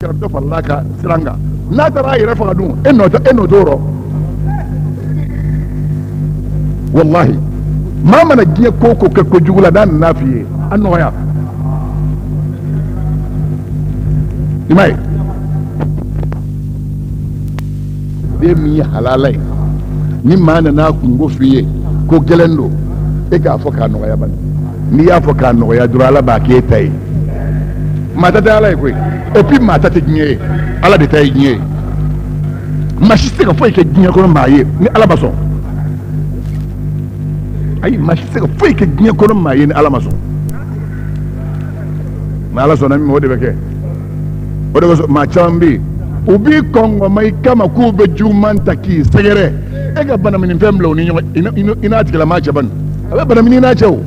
dɔ farala ka siran kan n'a taara a yɛrɛ faga dun e nɔ t'o rɔ wallahi maa mana diɲɛ ko ko kɛ kojugu la n'a nana f'i ye a nɔgɔya i m'a ye den min ye halala ye ni maa nana kungo f'i ye ko gɛlɛn don e k'a fɔ k'a nɔgɔya bani n'i y'a fɔ k'a nɔgɔya dɔrɔn ala b'a k'e ta ye maa ta tɛ ala ye koyi et puis maa ta tɛ diɲɛ ye ala de ta ye diɲɛ ye maa si tɛ se ka foyi kɛ diɲɛ kɔnɔ maa ye ni ala ma sɔn ayi maa si tɛ se ka foyi kɛ diɲɛ kɔnɔ maa ye ni ala ma sɔn mais ala sɔnna min ma o de bɛ kɛ o de kosɔn maa caman bɛ yen u b'i kɔngɔma i kama k'u bɛ juguman ta k'i sɛgɛrɛ e ka banaminifɛn bila u ni ɲɔgɔn i n'a tigilamaa cɛ bani a bɛ banamini n'a cɛ o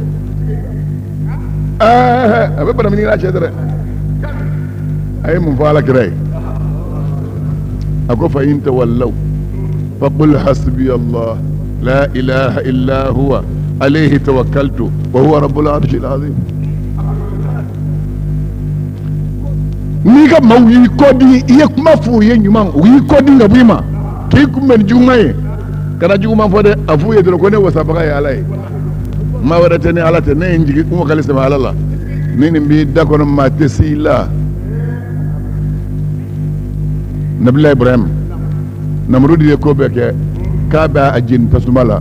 a bɛ banamini n'a cɛ dɛ a ye mun fɔ ala kira ye a ko fa in tawallaw faqul hasbi allah la ilaha illa huwa alayhi tawakkaltu wa huwa rabbul arshil azim n'i ka maaw y'i kɔdi i ye kuma f'u ye ɲuman u y'i kɔdi ka bɔ i ma k'i kunbɛn ni juguman ye kana juguman fɔ dɛ a f'u ye dɔrɔn ko ne wasabaga ye ala ye maa wɛrɛ tɛ ni ala tɛ ne ye n jigi kuma kali sɛbɛn ala la ni nin b'i da kɔnɔ maa tɛ s'i la nabila ibrahim namurudi ye ko bɛɛ kɛ k'a bɛ a jeni tasuma la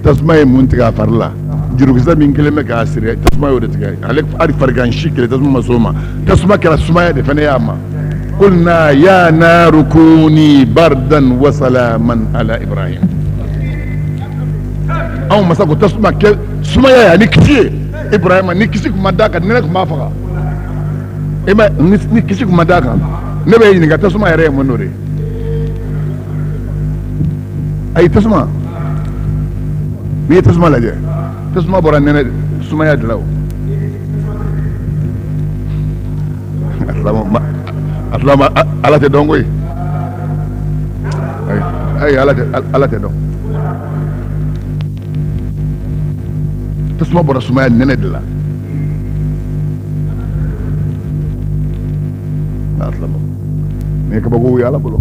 tasuma ye mun tigɛ a fari la jurukisɛ min kelen bɛ k'a siri tasuma y'o de tigɛ ale hali farigan si kelen tasuma ma s'o ma tasuma kɛra sumaya de fana y'a ma qulna ya naru kuni bardan wa salaman ala ibrahim anw masa ko tasuma kɛ sumaya ye ani kisi ye ibrahima ni kisi tun ma d'a kan nɛnɛ tun b'a faga e ma ni kisi tun ma d'a kan ne bɛ ɲininka tasuma yɛrɛ ye mun n'o de ye ayi tasuma n'i ye tasuma lajɛ tasuma bɔra nɛnɛ sumaya de la o a tilama ala tɛ dɔn koyi ayi ala tɛ dɔn tasuma bɔra sumaya nɛnɛ de la a tilama mais kabako ye ala bolo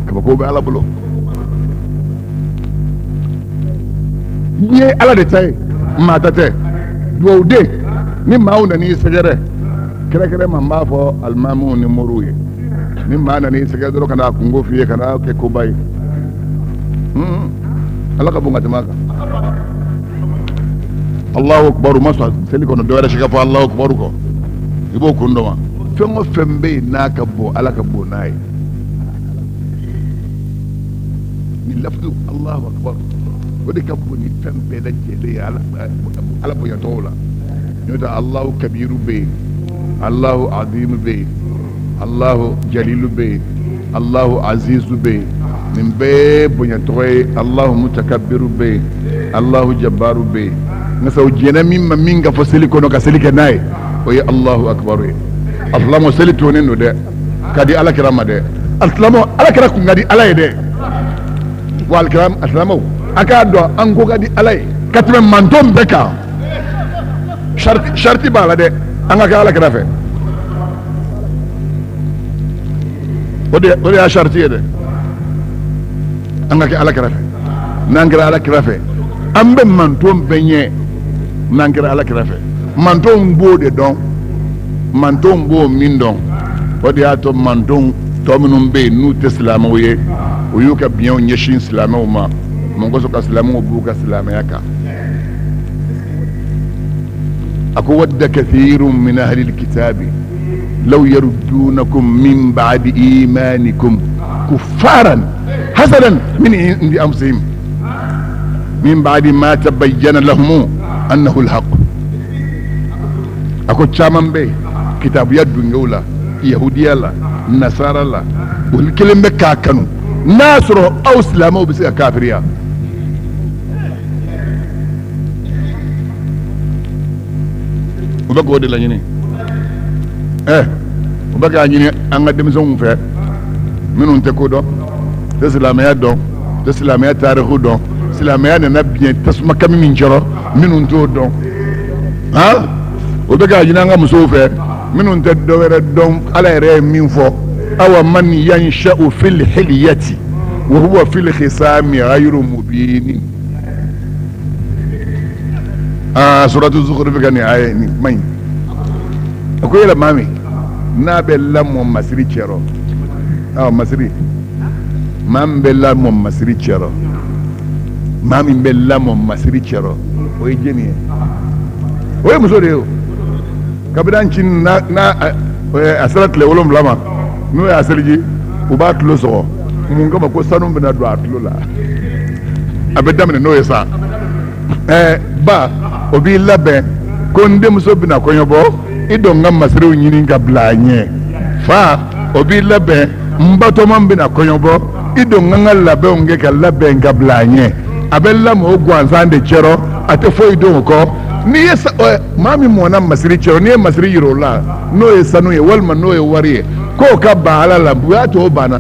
kabako bɛ ala bolo ni ye ala de ta ye maa ta tɛ duwawu den ni maaw nan'i sɛgɛrɛ kɛrɛkɛrɛma n b'a fɔ alimamuw ni moriw ye ni maa nan'i sɛgɛrɛ dɔrɔn ka n'a kungo f'i ye ka n'a kɛ koba ye ala ka bon ka tɛmɛ a kan alahu akibaru ma sɔn seli kɔnɔ dɔ wɛrɛ si ka fɔ alahu akibaru kɔ i b'o kun dɔn wa fɛn o fɛn bɛ yen n'a ka bon ala ka bon n'a ye ni lafidu alahu akibaru o de ka bon ni fɛn bɛɛ lajɛlen ye ala bonyatɔw la n'o tɛ alahu kabiru bɛ yen alahu azimu bɛ yen alahu jalilu bɛ yen alahu azizu bɛ yen nin bɛɛ bonyatɔgɔ ye alahu mutakabiru bɛ yen alahu jabaru bɛ yen nka sa o jɛnɛ min ma min ka fɔ seli kɔnɔ ka seli kɛ n'a ye o ye alahu akibaru ye asilamo seli tonen don dɛ ka di ala kira ma dɛ asilamo ala kira kun ka di ala ye dɛ wa asilamaw a k'a dɔn an ko ka di ala ye ka tɛmɛ manton bɛɛ kan sariti b'a la dɛ an ka kɛ ala kira fɛ o de y'a sariti ye dɛ an ka kɛ ala kira fɛ n'an kɛra ala kira fɛ an bɛ manton bɛɛ ɲɛ n'an kɛra ala kira fɛ manton b'o de dɔn manton b'o min dɔn o de y'a to manton tɔ minnu bɛ yen n'u tɛ silamɛw ye u y'u ka biɲɛw ɲɛsin silamɛw ma mun kosɔn ka silamɛw b'u ka silamɛya kan a ko wadda kathirun min ahli alkitabi law yaruddunakum min ba'di imanikum kuffaran hasadan min indi anfusihim min ba'di ma tabayyana lahum annahu alhaq a ko caman bɛ kitabuya dungew la yahudiya la nasara la olu kelen bɛ k'a kanu n'a sɔrɔ aw silamɛw bɛ se ka kafiriya u bɛ k'o de laɲini u bɛ k'a ɲini an ka denmisɛnw fɛ minnu tɛ ko dɔn tɛ silamɛya dɔn tɛ silamɛya taariku dɔn silamɛya nana biɲɛ tasuma kami min kɔrɔ minnu t'o dɔn u bɛ k'a ɲini an ka musow fɛ minun ta dowere don ala yɛrɛ min fɔ awa man yansha'u fil hilyati wa huwa fil khisami ghayru mubin. Suratu Zukhruf ka ni aya ni man ko yela mami na be lammo masiri cero masiri mam be lammo masiri cero mami be lammo masiri cero o jeni o muso de o kabidan cin na asalat le wolom lama no ya asirji u ba tulo so mun ga ko sanu bina do atlo la abedam ne no yesa ba obi labɛn ko n denmuso bɛna kɔɲɔbɔ i dɔn ka masiriw ɲini ka bila a ɲɛ fa obi labɛn n batɔma bɛna kɔɲɔbɔ i dɔn ka labɛnw kɛ ka labɛn ka bila a ɲɛ a bɛ lamɔ o gansan de cɛrɔ a tɛ foyi dɔn o kɔ n'i ye maa min mɔna masiri cɛrɔ n'i ye masiri yira o la n'o ye sanu ye walima n'o ye wari ye k'o ka ban ala la o y'a to o banna.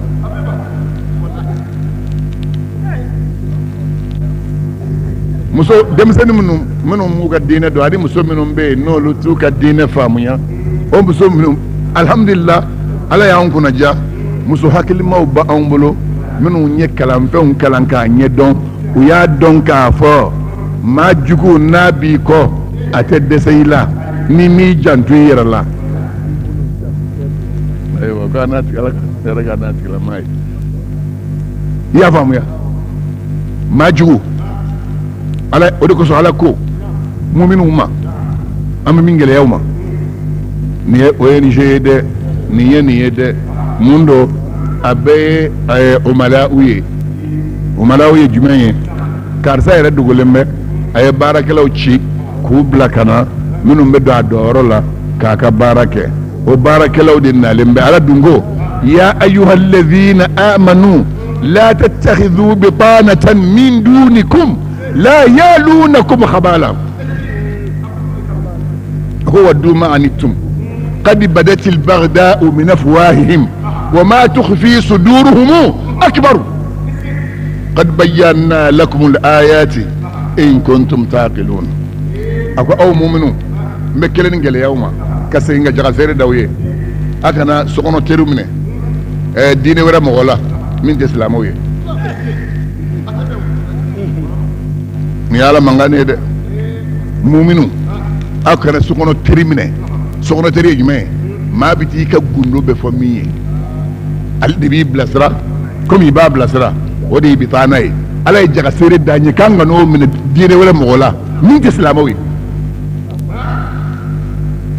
muso denmisɛnnin minnu m'u ka diinɛ dɔn ani muso minnu bɛ yen n'olu t'u ka diinɛ faamuya o muso minnu alhamdulillah ala y'an kunnaja muso hakilimaw b'anw bolo minnu ye kalanfɛnw kalan k'a ɲɛdɔn u y'a dɔn k'a fɔ maa jugu n'a b'i kɔ a tɛ dɛsɛ i la n'i m'i janto i yɛrɛ la. ayiwa k'a n'a tigɛ ala yɛrɛ k'a n'a tigɛlama ye i y'a faamuya maa jugu. ala o de kosɔn ala ko muminunw ma an bɛ min gɛlɛyaw ma nin ye o ye nin ye dɛ nin ye nin ye dɛ mun do a bɛɛ ye omalaw ye omalaw ye jumɛn ye karisa yɛrɛ dogolen bɛ a ye baarakɛlaw ci k'u bila ka na minnu bɛ don a dɔnyɔrɔ la k'a ka baara kɛ o baarakɛlaw de nalen bɛ ala dun ko ya ayyuhalladhina amanu la tattakhidhu bitanatan min dunikum لا يالونكم خبالا هو ودوا ما عنتم قد بدت البغداء من افواههم وما تخفي صدورهم اكبر قد بينا لكم الايات ان كنتم تعقلون اكو او مؤمنون مكلن ngel yawma kasenga jaga fere dawye akana sokono terumine diine wara mogola min islamoye ni ala mangane de muminu akana sokono termine sokono teri jume ma biti ka gundo be famiye al dibi blasra comme iba blasra wodi bitanay ala jaga sere danye kanga no min diine wala mogola min islamawi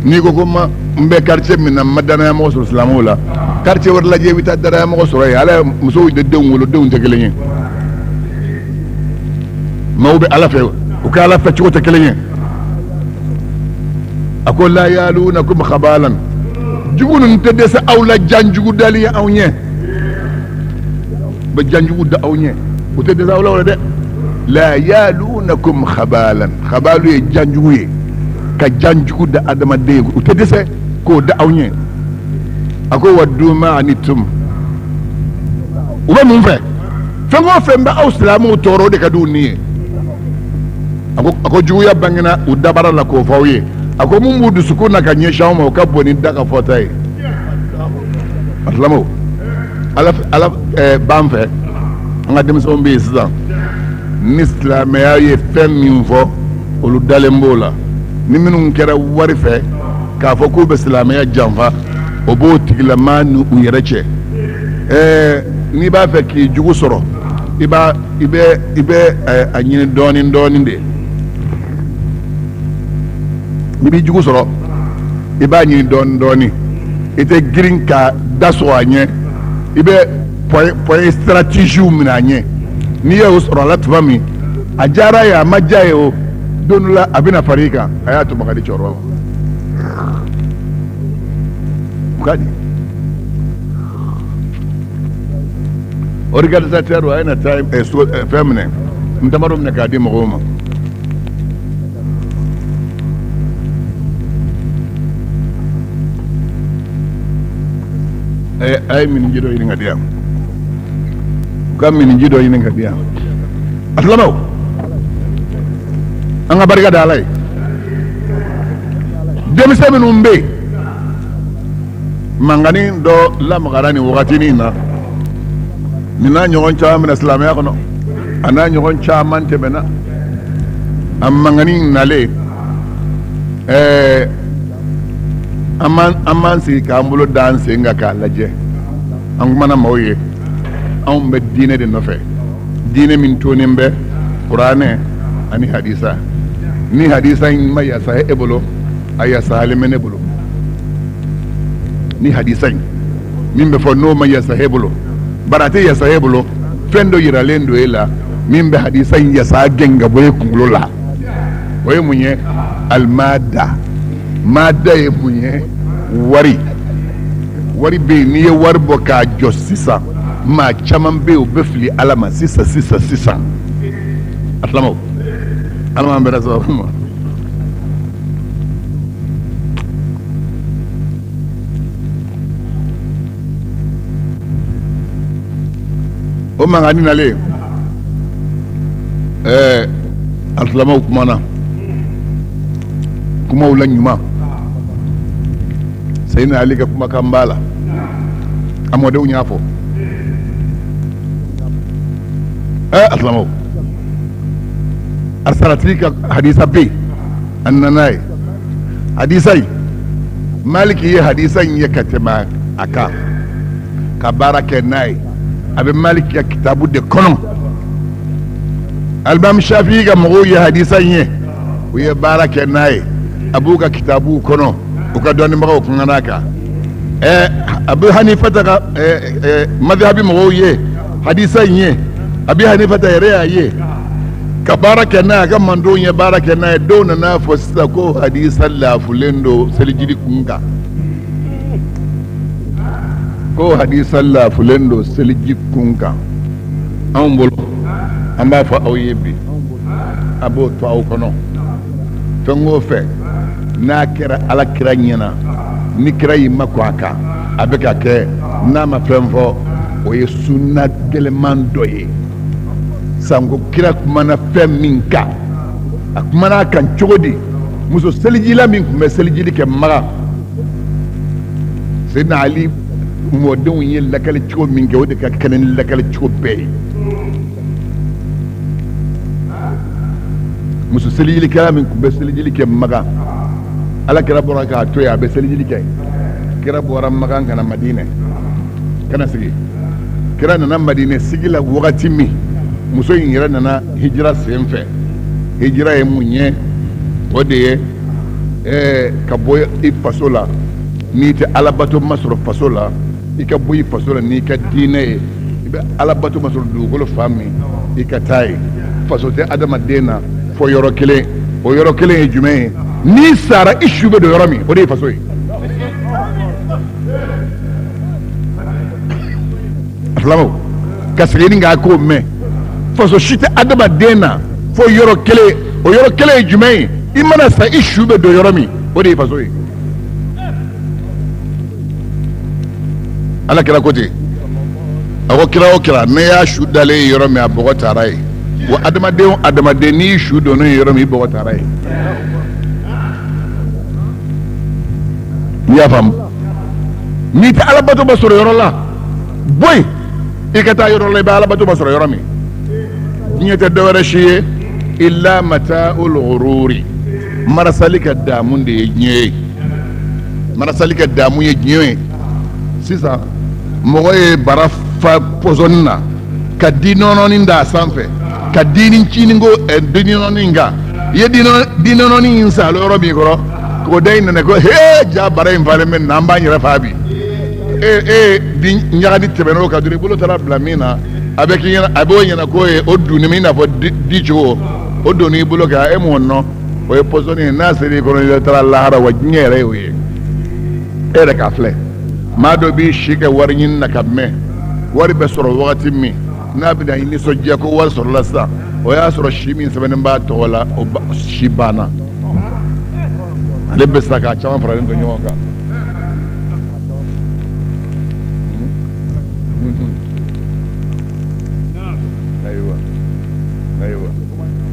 ni ko kuma mbe quartier min na madana mo so islamaw la quartier war la jewi ta dara mo so ray ala muso de dew wolo dew tegelenye mawbe ala fe o ka ala fe ci tegelenye akol la yalunakum khabalan jugunun te de sa awla janjugu dali awnye ba janjugu da awnye o te de sa awla wala de la yalunakum khabalan khabalu e janjugu ye ka janjugu da adama de o te de sa ko da awnye ako waddu ma anitum o ba mun fe fengo fe mba auslamu toro de kaduni ako jugu ya bangina o dabara la ko fawye ako mun mudu sukuna ka nyesha mo ka boni daga fotai aslamo ala bamfe nga dem so mbi sidan nislam ya ye fem min fo olu dalembola ni minun kera wari fe ka fo ko be islam ya janfa o bo tigla manu u yereche ni ba fe ki jugu soro ibe anyine doni de ni bi jugu soro iba anyine doni ite green ka daso anye ibe point strategy minanye ni ya usoro la tubami ajara ya majaye o donula abina farika ayatu makadi choro mukadi organisateur wa ina time feminine mtamaru mnakadi mogoma ay min jido yini ngadiam kam min jido yini ngadiam aslamaw anga barga dalay dem semenum be mangani do la magarani wakati ni na mina nyogon chaman islam ya kono ana nyogon chaman tebena am mangani nale aman si kambulo danse nga ka laje an mana mawye an be dine de nofe dine min tonin be qur'ane ani hadisa ni hadisa ma ya sa ebolo aya salimene bolo ni hadisa min be fo no ma ya sa hebolo barate ya sa hebolo fendo yira lendo ela min be hadisa ya sa genga boye kungulo la boye munye al madda ye munye wari be ni ye wari bo ka jo sisa ma chaman be o be fili alama sisa atlamo alama be raso o mangani nale atlamo kuma ulan yuma sai na aliga kuma kambala amma da unyafo aslamo arsalatika hadisa bi annanai hadisai maliki ya hadisan ya katema aka kabarake nai abin maliki ya kitabu de kono albam shafi ga mugo ya hadisan ye uye barake nai abuka kitabu kono ukadoni mbaga kunganaka abu hanifa ta madhhabi mugo ye hadisan ye abi hanifa ta yare ye ka baraka na ga mando ye baraka na dona na fosta ko hadisan la fulendo seljidi kunga ko hadisan la fulendo seljidi kunga an bolo an ba fa awyebi abo to aw kono tongo fe na kira ala kira nyina ni kira yi makwaka abeka ke na ma fenfo o ye sunna geleman doye sango kira kumana fem minka akumana kan chogodi muso seljila min kuma seljili ke maga sayyidina ali modon yi lakal chogo minke wodi ka kanen lakal chogo be muso seljili kala min kuma seljili ke maga ala kira bora ka to ya be seljili ke kira bora maga kana madina kana sigi kira nana madina sigila wakati mi muso yin yɛrɛ nana hijira sen fɛ hijira ye mun ye o de ye ka bɔ i faso la n'i tɛ alabato ma sɔrɔ faso la i ka bɔ i faso la n'i ka diinɛ ye i bɛ alabato ma sɔrɔ dugukolo fan min i ka taa ye faso tɛ adamaden na fɔ yɔrɔ kelen o yɔrɔ kelen ye jumɛn ye n'i sara i su bɛ don yɔrɔ min o de ye faso ye a filamanw ka segin k'a ko mɛn faso si tɛ adamaden na fo yɔrɔ kelen o yɔrɔ kelen ye jumɛn ye i mana sa i su bɛ don yɔrɔ min o de ye faso ye ala kira ko ten a ko kira o kira ne y'a su dalen ye yɔrɔ min a bɔgɔ taara ye wa adamaden o adamaden n'i su donnen ye yɔrɔ min i bɔgɔ taara ye n'i y'a faamu n'i tɛ alabato ma sɔrɔ yɔrɔ la bɔ yen i ka taa yɔrɔ la i bɛ alabato ma sɔrɔ yɔrɔ min diɲɛ tɛ dɔwɛrɛ si ye illa mata'ul ghururi marasali ka damu de ye diɲɛ ye marasali ka damu ye diɲɛ ye sisan mɔgɔ ye bara fa pɔsɔni na ka di nɔnɔni d'a sanfɛ ka dini cini ko dini nɔnɔni kan i ye di nɔnɔni in san yɔrɔ min kɔrɔ k'o da in nana ko hee ja bara in falen bɛ nin na an b'an yɛrɛ fa bi di ɲagadi tɛmɛn'o kan dɔrɔn i bolo taara bila min na a bɛ k'i ɲɛna a b'o ɲɛna k'o ye o dunni min i n'a fɔ di cogo o donni i bolo kan e m'o nɔ o ye pɔsɔni ye n'a sera i kɔnɔ i taara lahara wa diɲɛ yɛrɛ y'o ye e yɛrɛ k'a filɛ maa dɔ b'i si kɛ wari ɲini na ka mɛn wari bɛ sɔrɔ wagati min n'a bɛna i nisɔndiya ko wari sɔrɔla sisan o y'a sɔrɔ si min sɛbɛnnen b'a tɔgɔ la o si banna ale bɛ siran k'a caman faralen to ɲɔgɔn kan.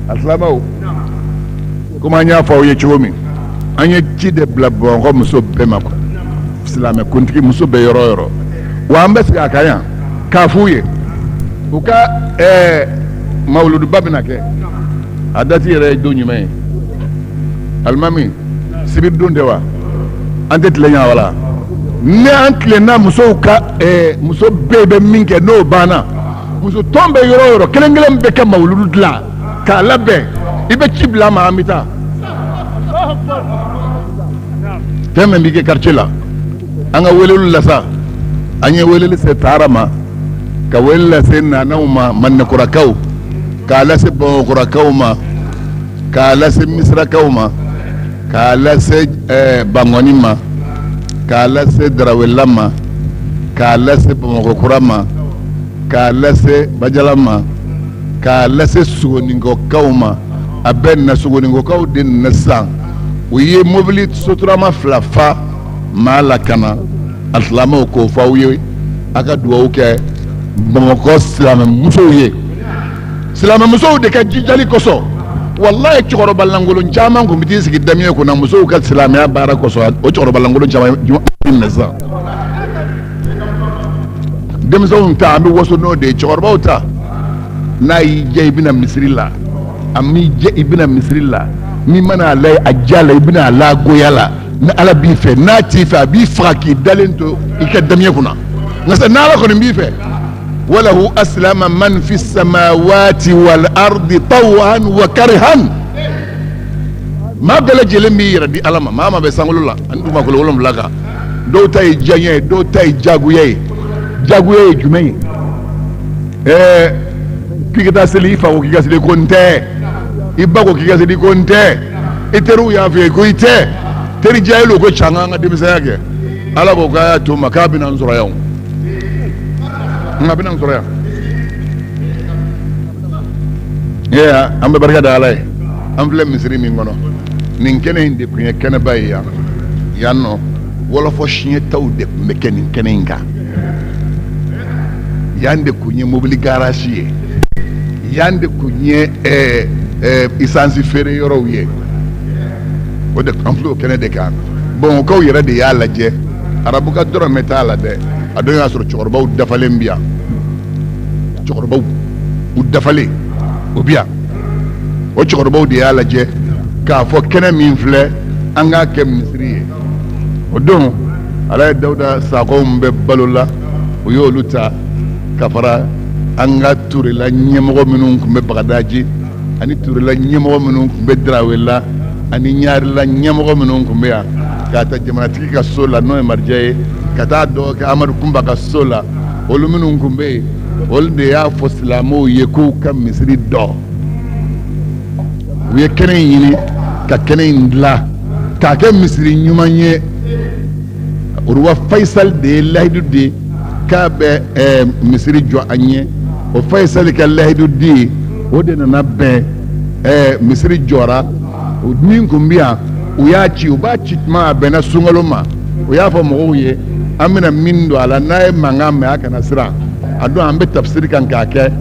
Asilamaw komi an y'a fɔ aw ye cogo min an ye ci de bila Bamakɔ muso bɛɛ ma silamɛ kuntigi muso bɛ yɔrɔ o yɔrɔ wa an bɛ sigi a kan yan k'a f'u ye u ka mawuluduba bɛna kɛ a dati yɛrɛ ye don jumɛn ye alimami sibiri don tɛ wa an tɛ tile ɲɛ wala ni an tilenna musow ka muso bɛɛ bɛ min kɛ n'o banna muso tɔn bɛ yɔrɔ o yɔrɔ kelen kelen bɛ kɛ mawuludu dilan k'a labɛn i bɛ ci bila ma an bɛ taa fɛn min b'i kɛ quartier la an ka weleli la sa an ye weleli se Taara ma ka weleli lase Nanaw ma Manɛkɔrɔkaw k'a lase Bamakɔrɔkaw ma k'a lase Misirakaw ma k'a lase Bangɔni ma k'a lase Darawela ma k'a lase Bamakɔkura ma k'a lase Bajala ma k'a lase Sogonikɔkaw ma a bɛɛ na Sogonikɔkaw de na sisan u ye mobili soturama 2 fa maa la ka na alisilamɛw k'o fɔ aw ye a ka dugawu kɛ Bamakɔ silamɛmusow ye silamɛmusow de ka jijali kosɔn walayi cɛkɔrɔba lankolon caman tun bɛ t'i sigi damiɲɛ kunna musow ka silamɛya baara kosɔn o cɛkɔrɔba lankolon caman na sisan denmisɛnw ta an bɛ waso n'o de ye cɛkɔrɔbaw ta n'a y'i diya i bɛna misiri la a m'i diya i bɛna misiri la n'i mana a diya la i bɛna a lagoya la ni ala b'i fɛ n'a t'i fɛ a b'i faga k'i dalen to i ka damiɲɛ kunna nka sisan n'ala kɔni b'i fɛ walahu aslama man fi samawati wal ardi tawan wa karihan maa bɛɛ lajɛlen b'i yɛrɛ di ala ma maa ma bɛ sankolo la ani dugumakolo 7 kan dɔw ta ye diyaɲɛ ye dɔw ta ye jagoya ye jagoya ye jumɛn ye k'i ka taa seli i fa ko k'i ka seli ko n tɛ i ba ko k'i ka seli ko n tɛ i teriw y'a f'i ye ko i tɛ teri jahiliw ko can an ka denmisɛnya kɛ ala ko k'a y'a to n ma k'a bɛna n sɔrɔ yan nka a bɛna n sɔrɔ yan an bɛ barika da ala ye an filɛ misiri min kɔnɔ nin kɛnɛ in de tun ye kɛnɛba ye yan nɔ wɔlɔfɔ siɲɛtaw de tun bɛ kɛ nin kɛnɛ in kan yan de tun ye mobili garage ye yan de tun ye isansi feere yɔrɔw ye o de an filɛ o kɛnɛ de kan Bamakɔkaw yɛrɛ de y'a lajɛ arabuka dɔrɔn t'a la dɛ a don y'a sɔrɔ cɛkɔrɔbaw dafalen bi yan cɛkɔrɔbaw u dafalen o bi yan o cɛkɔrɔbaw de y'a lajɛ k'a fɔ kɛnɛ min filɛ an k'a kɛ misiri ye o don ala ye Dawuda Sakɔ min bɛ balo la o y'olu ta ka fara an ka Turela ɲɛmɔgɔ minnu tun bɛ Bagadaji ani Turela ɲɛmɔgɔ minnu tun bɛ Darawela ani Ɲarela ɲɛmɔgɔ minnu tun bɛ yan k'a ta jamanatigi ka so la n'o ye Marija ye ka taa dɔ kɛ Amadu Kunba ka so la olu minnu tun bɛ yen olu de y'a fɔ silamɛw ye k'u ka misiri dɔ u ye kɛnɛ in ɲini ka kɛnɛ in dilan k'a kɛ misiri ɲuman ye Uruwa Faisal de ye lahidu di k'a bɛ misiri jɔ an ye o Faisal ka lahidu di o de nana bɛn misiri jɔra min tun bɛ yan u y'a ci u b'a ci tuma a bɛnna sunkalo ma u y'a fɔ mɔgɔw ye an bɛna min don a la n'a ye mankan mɛn a kana siran a don an bɛ tafsiri kan k'a kɛ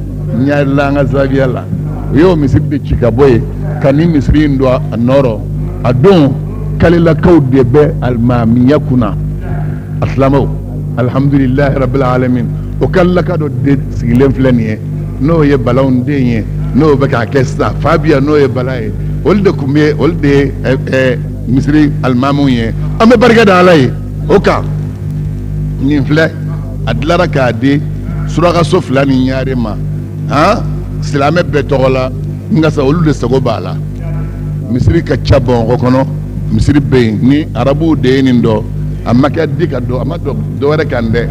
Ɲarela an ka Zawiya la u y'o misiri de ci ka bɔ yen ka ni misiri in don a nɔrɔ a don kalelakaw de bɛ alimamiya kunna alisilamɛw alhamdulilahi rabil alamin o kalelaka dɔ de sigilen filɛ nin ye n'o ye Balaw den ye n'o bɛ k'a kɛ sisan Fabiya n'o ye Bala ye olu de tun bɛ olu de ye misiri alimamuw ye an bɛ barika da ala ye o kan nin filɛ a dilara k'a di surakaso 2 ni Ɲare ma silamɛ bɛɛ tɔgɔ la nka sa olu de sago b'a la misiri ka ca Bamakɔ kɔnɔ misiri bɛ yen ni arabuw de ye nin dɔn a ma kɛ di ka dɔn a ma dɔn dɔwɛrɛ kan dɛ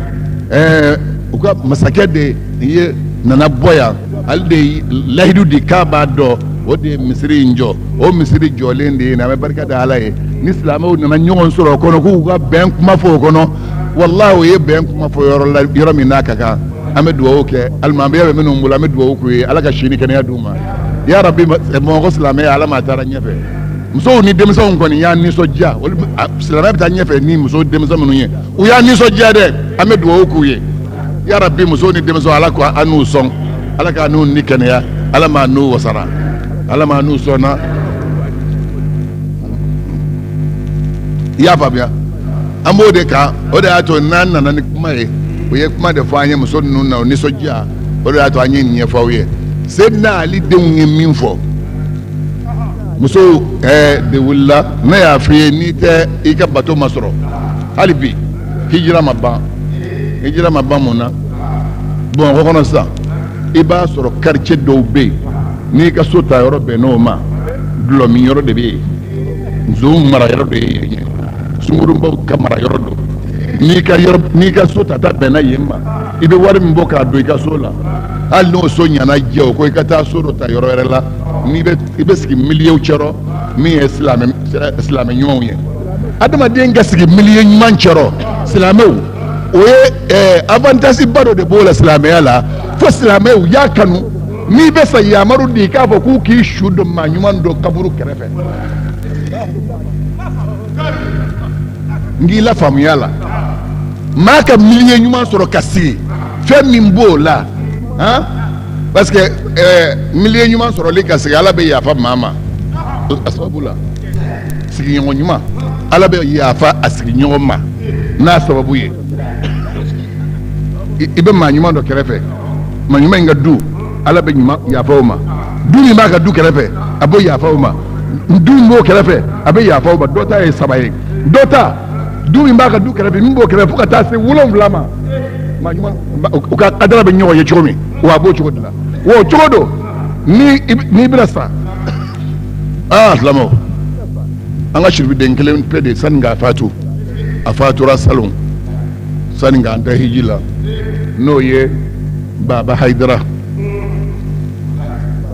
u ka masakɛ de ye nana bɔ yan ale de ye lahidu di k'a b'a dɔn o de ye misiri in jɔ o misiri jɔlen de ye an bɛ barika da ala ye ni silamɛw nana ɲɔgɔn sɔrɔ o kɔnɔ k'u ka bɛn kuma fɔ o kɔnɔ walahi o ye bɛn kuma fɔ yɔrɔ min n'a ka kan an bɛ dugawu kɛ alimamiya bɛ minnu bolo an bɛ dugawu k'u ye ala ka si ni kɛnɛya d'u ma ya rabi Bamakɔ silamɛya ala ma taara ɲɛfɛ musow ni denmisɛnw kɔni y'a nisɔndiya silamɛya bɛ taa ɲɛfɛ ni muso denmisɛn minnu ye u y'a nisɔndiya dɛ an bɛ dugawu k'u ye ya rabi musow ni denmisɛnw ala ko an n'u sɔn ala k'a n'u ni kɛnɛya ala m'a n'u wasara ala m'a n'u sɔnna i y'a faamuya amode ka o da to nan nan kuma ye o ye kuma de fa anye muso nu na ni soja o da to anye nye fa o ye sayyidina ali de min fo muso de wulla na ya fi ni te ika bato masoro alibi hijira mabba mona bon ko kono sa iba soro quartier do be ni ka sota yoro be no ma dulo mi yoro de be zum mara yoro de sunguru mbo kamara yoro do ni ka sota ta be na yemma ibe wari mbo ka do ka sola al no so nyana je ko ka ta soro ta yoro rela ni be ibe sigi milieu chero mi islam nyonye adama de ngasigi milieu man chero islamu oye avantage bado de bola islamia la fo islameu ya kanu ni be sa yamaru di ka fo ku ki shudo ma nyuman do kaburu kerefe ngi la famu yala maka milieu nyuman soro kasi fe mimbo la hein parce que milieu nyuman soro le kasi ala be ya fa mama asbabula sigi nyuma ala be ya fa asigi nyoma na sababu ye ibe ma nyuma do kerefe ma nyuma nga du ala be nyuma ya fa uma du ni ma ka du kerefe abo ya fa uma du mo kerefe abe ya fa uma dota e sabaye dota du mi ma ka du kerefe mbo kerefe ka ta se wulon vlama ma nyuma o ka adara be nyoye chomi wa bo chogo dila wo chogo do ni brasa lamo anga shirbi denkelen pede sanga fatu afatura salon sanga anta hijila no ye baba haidara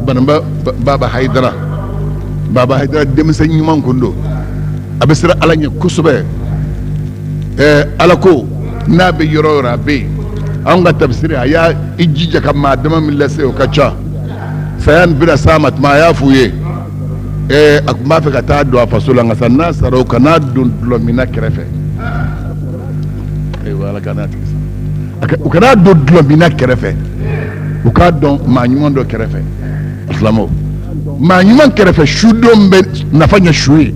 banamba baba haidara demse nyuman kundo abesira alanya kusube alako nabe yorora be anga tafsiri aya ijija kama dama millase o kacha sayan bila samat ma yafuye akuma fe kata do afasola nga sanna saro kana dundulo mina kerefe wala kana ukana dundulo mina kerefe uka don manyuman do kerefe islamo manyuman kerefe shudom be nafanya shui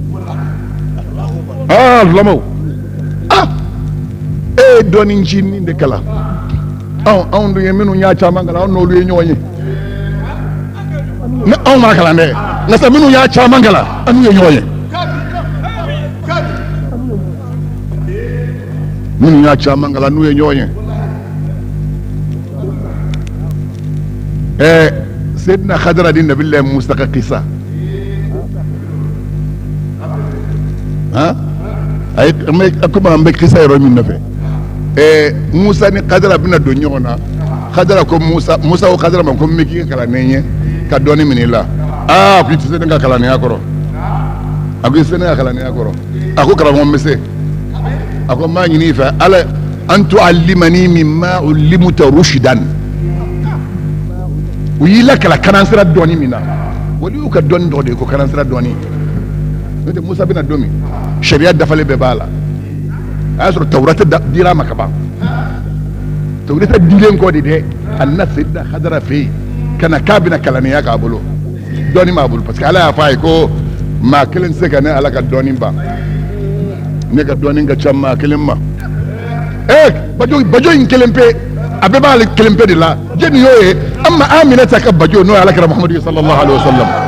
islamo doni njini de kala on do yeminu nya chama ngala on no lu nyonye na on ma kala ne na sa minu ya chama ngala anu ye nyoye minu ya chama ngala anu ye nyoye sayyidina khadra din nabillahi mustaqa qisa ay akuma ambe qisa yoro min nafe musa ni khadra bina do nyona khadra ko musa o khadra man ko meki kala nenye ka doni minila ko tise nga kala ne akoro ako tise nga kala ne akoro ako kala mo mese ako ma nyini fa ala an tuallimani mimma ullimta rushdan uyila kala kanansira doni mina wali ka don do de ko kanansira doni de musa bina domi sharia dafale be bala asro tawrata dira makaba tawrata dilen ko de annas sidda khadra fi kana kabina kala ne ya ka bolo doni ma bolo parce que ala ya fay ko ma kelen se kana ala ka doni ba ne ka doni ga chamma kelen ma bajo in kelen pe abe ba le kelen pe de la jeni yoye amma amina ta ka bajo no ala ka muhammad sallallahu alaihi wasallam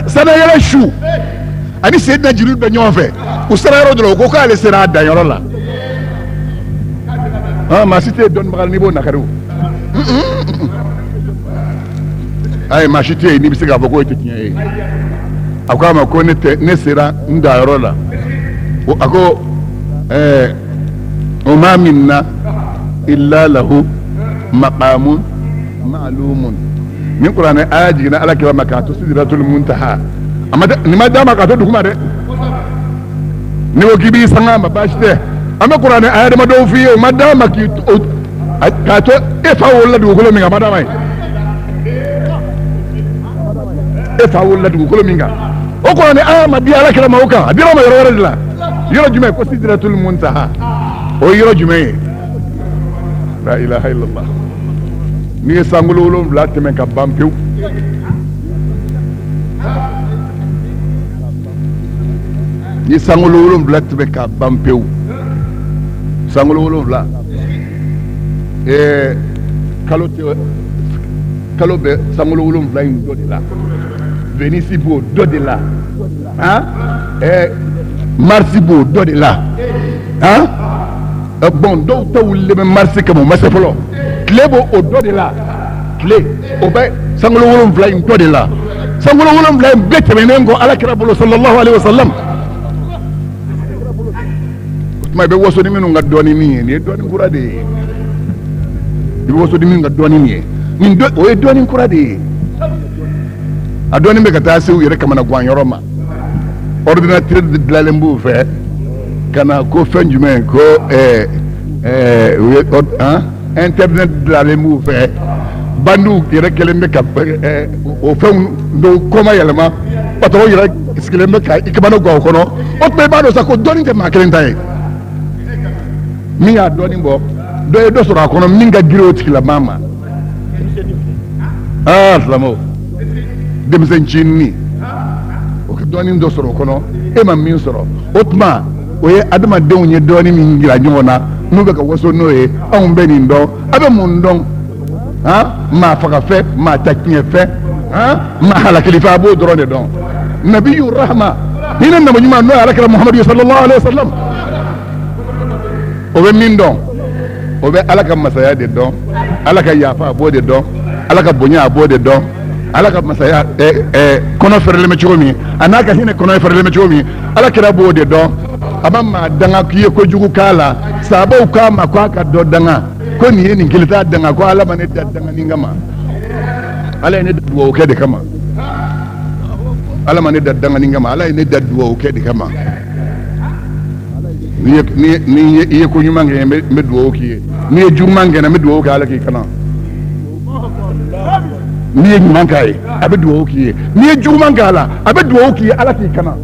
sana yara shu ani sayyidina jibril be nyofe usara yoro dolo ko kale sera da yoro la ma cité don magal ni bo nakaru ay ma cité ni bisiga boko to tiye akama ko ne sera nda yoro la o ako ma minna illa lahu maqamun ma'lumun min qur'ana ayaji na ala kira makatu sidratul muntaha amma ni ma dama ka to dukuma de ni wo gibi sanga ma bashte amma qur'ana ayade ma do fiye ma dama ki ka to e fa wala du ko mi ga ma dama e fa wala du ko mi ga o qur'ana ma bi ala kira ma uka adira ma yoro la yoro jume ko sidratul muntaha o yoro jume la ilaha illallah ni ye san 7 tɛmɛ ka ban pewu ni san 7 tɛmɛ ka ban pewu san 7 kalo bɛ san 7 in dɔ de la Vénus b'o dɔ de la Mars b'o dɔ de la bon dɔw ta wulilen bɛ Mars kama o ma se fɔlɔ tile b'o o dɔ de la tile o bɛ san 7 in dɔ de la san 7 in bɛɛ tɛmɛnen kɔ Alakira bolo sallallahu alaihi wasallam o tuma i bɛ waso ni minnu ka dɔɔni min ye nin ye dɔɔni kura de ye i bɛ waso ni minnu ka dɔɔni min ye o ye dɔɔni kura de ye a dɔɔni bɛ ka taa se u yɛrɛ kamana gan yɔrɔ ma ordinateur dilanlen b'u fɛ ka na ko fɛn jumɛn ko internet dilanlen b'u fɛ bandiw yɛrɛ kɛlen bɛ ka o fɛnw dɔw kɔma yɛlɛma patron yɛrɛ sigilen bɛ ka i kamana gan o kɔnɔ o tuma i b'a dɔn sa ko dɔɔni tɛ maa kelen ta ye min y'a dɔɔni bɔ dɔ ye dɔ sɔrɔ a kɔnɔ min ka girin o tigilamaa ma silamɛw denmisɛncinin o ka dɔɔni dɔ sɔrɔ o kɔnɔ e ma min sɔrɔ o tuma o ye adamadenw ye dɔɔni min jira ɲɔgɔn na n'u bɛ ka waso n'o ye anw bɛ nin dɔn a bɛ mun dɔn maa fagafɛ maa takiɲɛfɛ maa halakilifɛ a b'o dɔrɔn de dɔn nabiyu rahma hinɛ nama ɲuman n'o ye alakira muhamadu sallallahu alaihi wasallam o bɛ min dɔn o bɛ ala ka masaya de dɔn ala ka yafa a b'o de dɔn ala ka bonya a b'o de dɔn ala ka masaya kɔnɔ fɛrɛlen bɛ cogo min a n'a ka hinɛ kɔnɔ fɛrɛlen bɛ cogo min ala kira b'o de dɔn a ma maa danga k'i ye kojugu k'a la sahabaw k'a ma ko a ka dɔ danga ko nin ye nin kelen t'a danga ko ala ma ne da danganin kama ala ye ne da duwawu kɛ de kama ala ma ne da danganin kama ala ye ne da duwawu kɛ de kama ni ye ko ɲuman kɛ n bɛ duwawu k'i ye n'i ye juguman kɛ n bɛ duwawu kɛ ala k'i kana n'i ye ɲuman k'a ye a bɛ duwawu k'i ye n'i ye juguman k'a la a bɛ duwawu k'i ye ala k'i kana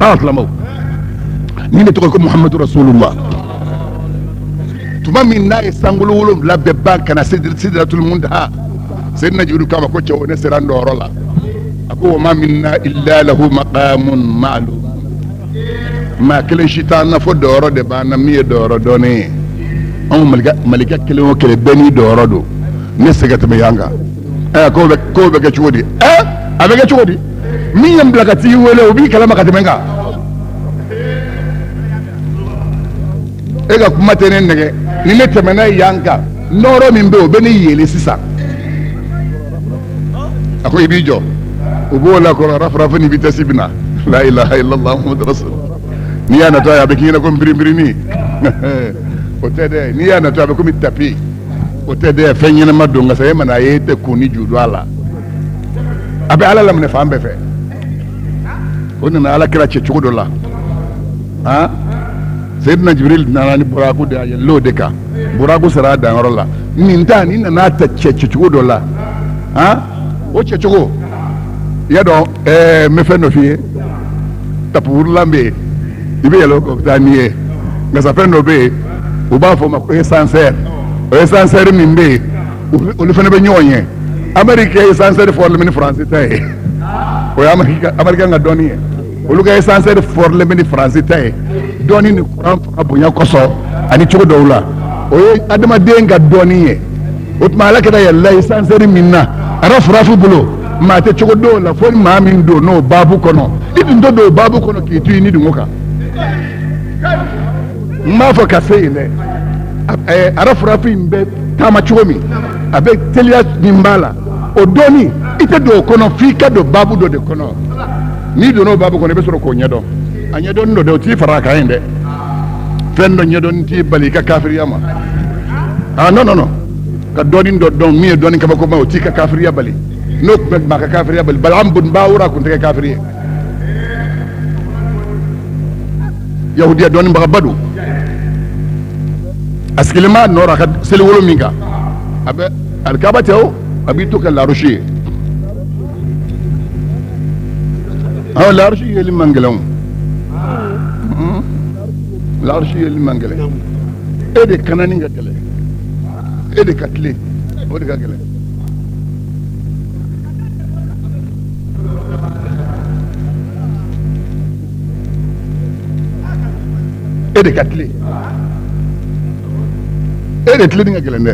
silamɛw ni ne tɔgɔ ko Muhamadu Rasulullah tuma min n'a ye san 7 bɛɛ ban ka na Sidratul Muntaha Seydina Jibrilu k'a ma ko cɛw ne sera n dɔyɔrɔ la a ko wa ma minna illa lahu maqamun ma'lum maa kelen si t'an na fo dɔyɔrɔ de b'an na min ye dɔyɔrɔ dɔɔnin ye anw malikɛ kelen o kelen bɛɛ n'i dɔyɔrɔ don ne se ka tɛmɛ yan kan k'o bɛ kɛ cogo di a bɛ kɛ cogo di min ye n bila ka t'i wele o b'i kalama ka tɛmɛ n kan e ka kuma tɛ ne nɛgɛ ni ne tɛmɛna yan kan nɔɔrɔ min bɛ yen o bɛ ne yele sisan a ko i b'i jɔ o b'o la kɔrɔ rafrafu ni vitesse bɛ na la ilaha illallah muhammadu rasul n'i y'a natɔ ye a bɛ k'i ɲɛna ko nbirinbirini o tɛ dɛ n'i y'a natɔ a bɛ komi tapi o tɛ dɛ fɛn ɲɛnama don nka sa e mana ye e tɛ kun ni ju don a la a bɛ ala laminɛ fan bɛɛ fɛ o nana ala kira cɛ cogo dɔ la Seydina Jibril nana ni buraku de a yɛlɛl'o de kan buraku sera a danyɔrɔ la nin ta ni nana ta cɛ cogo dɔ la o cɛ cogo i y'a dɔn n bɛ fɛn dɔ f'i ye tapuwurulan bɛ yen i bɛ yɛlɛ o kan o bɛ taa n'i ye ngasafɛn dɔ bɛ yen u b'a fɔ o ma ko esansɛri o esansɛri min bɛ yen olu fana bɛ ɲɔgɔn ye Amérique ye esansɛri fɔrɔlen ni Faransi ta ye o ye Américain ka dɔnni ye olu ka esansɛri fɔrɔlen ni Faransi ta ye dɔɔni ni kuran fanga bonya kɔsɔn ani cogo dɔw la o ye adamaden ka dɔɔni ye o tuma ala kɛra yɛlɛla esansɛri min na a ka furafu bolo maa tɛ cogo dɔw la fo ni maa min don n'o baabu kɔnɔ i dun tɛ don o baabu kɔnɔ k'i to yen ni dungo kan n b'a fɔ ka se yen dɛ a ka furafu in bɛ taama cogo min a bɛ teliya min b'a la o dɔɔni i tɛ don o kɔnɔ f'i ka don baabu dɔ de kɔnɔ n'i donna o baabu kɔnɔ i bɛ sɔrɔ k'o ɲɛdɔn a ɲɛdɔnni dɔ dɛ o t'i fara a kan yen dɛ fɛn dɔ ɲɛdɔnni t'i bali i ka kafiriya ma non ka dɔɔni dɔ dɔn min ye dɔɔni kabakoma o t'i ka kafiriya bali n'o tun bɛ maa ka kafiriya bali Balaam bun Bawura tun tɛ kɛ kafiri ye yahudiya dɔɔnibaga don a sigilen b'a nɔ la a ka seliwolo min kan a bɛ alikaba tɛ o a b'i to kɛ larosi ye larosi yeli man gɛlɛn o larosi yeli man gɛlɛn e de kanani ka gɛlɛ e de ka tile o de ka gɛlɛ e de ka tile e de tile ni ka gɛlɛn dɛ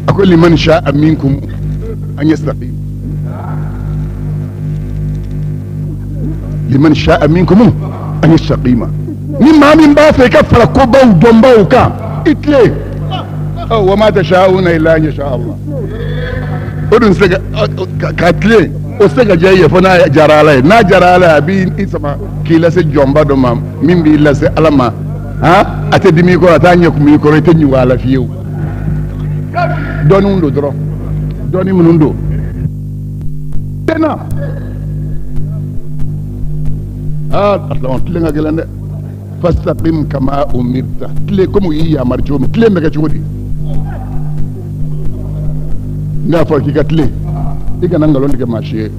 a ko liman sha'a minkum an yastaqim liman sha'a minkum an yastaqima ni maa min b'a fɛ i ka fara kobaw dɔnbaw kan i tile wa ma tasha'una illa an yasha Allah o dun se ka tile o se ka diya i ye fo n'a jara Ala ye n'a jara Ala ye a b'i sama k'i lase jɔnba dɔ ma min b'i lase Ala ma a tɛ dimi i kɔrɔ a t'a ɲɛ kumu i kɔrɔ i tɛ ɲugu a la fiyewu dɔɔnin don dɔrɔn dɔɔnin minnu don tena asalama tile ka gɛlɛn dɛ fastaqim kama umirta tile komi u y'i yamari cogo min tile bɛ kɛ cogo di n'a fɔra k'i ka tile i kana nkalon tigɛ maa si ye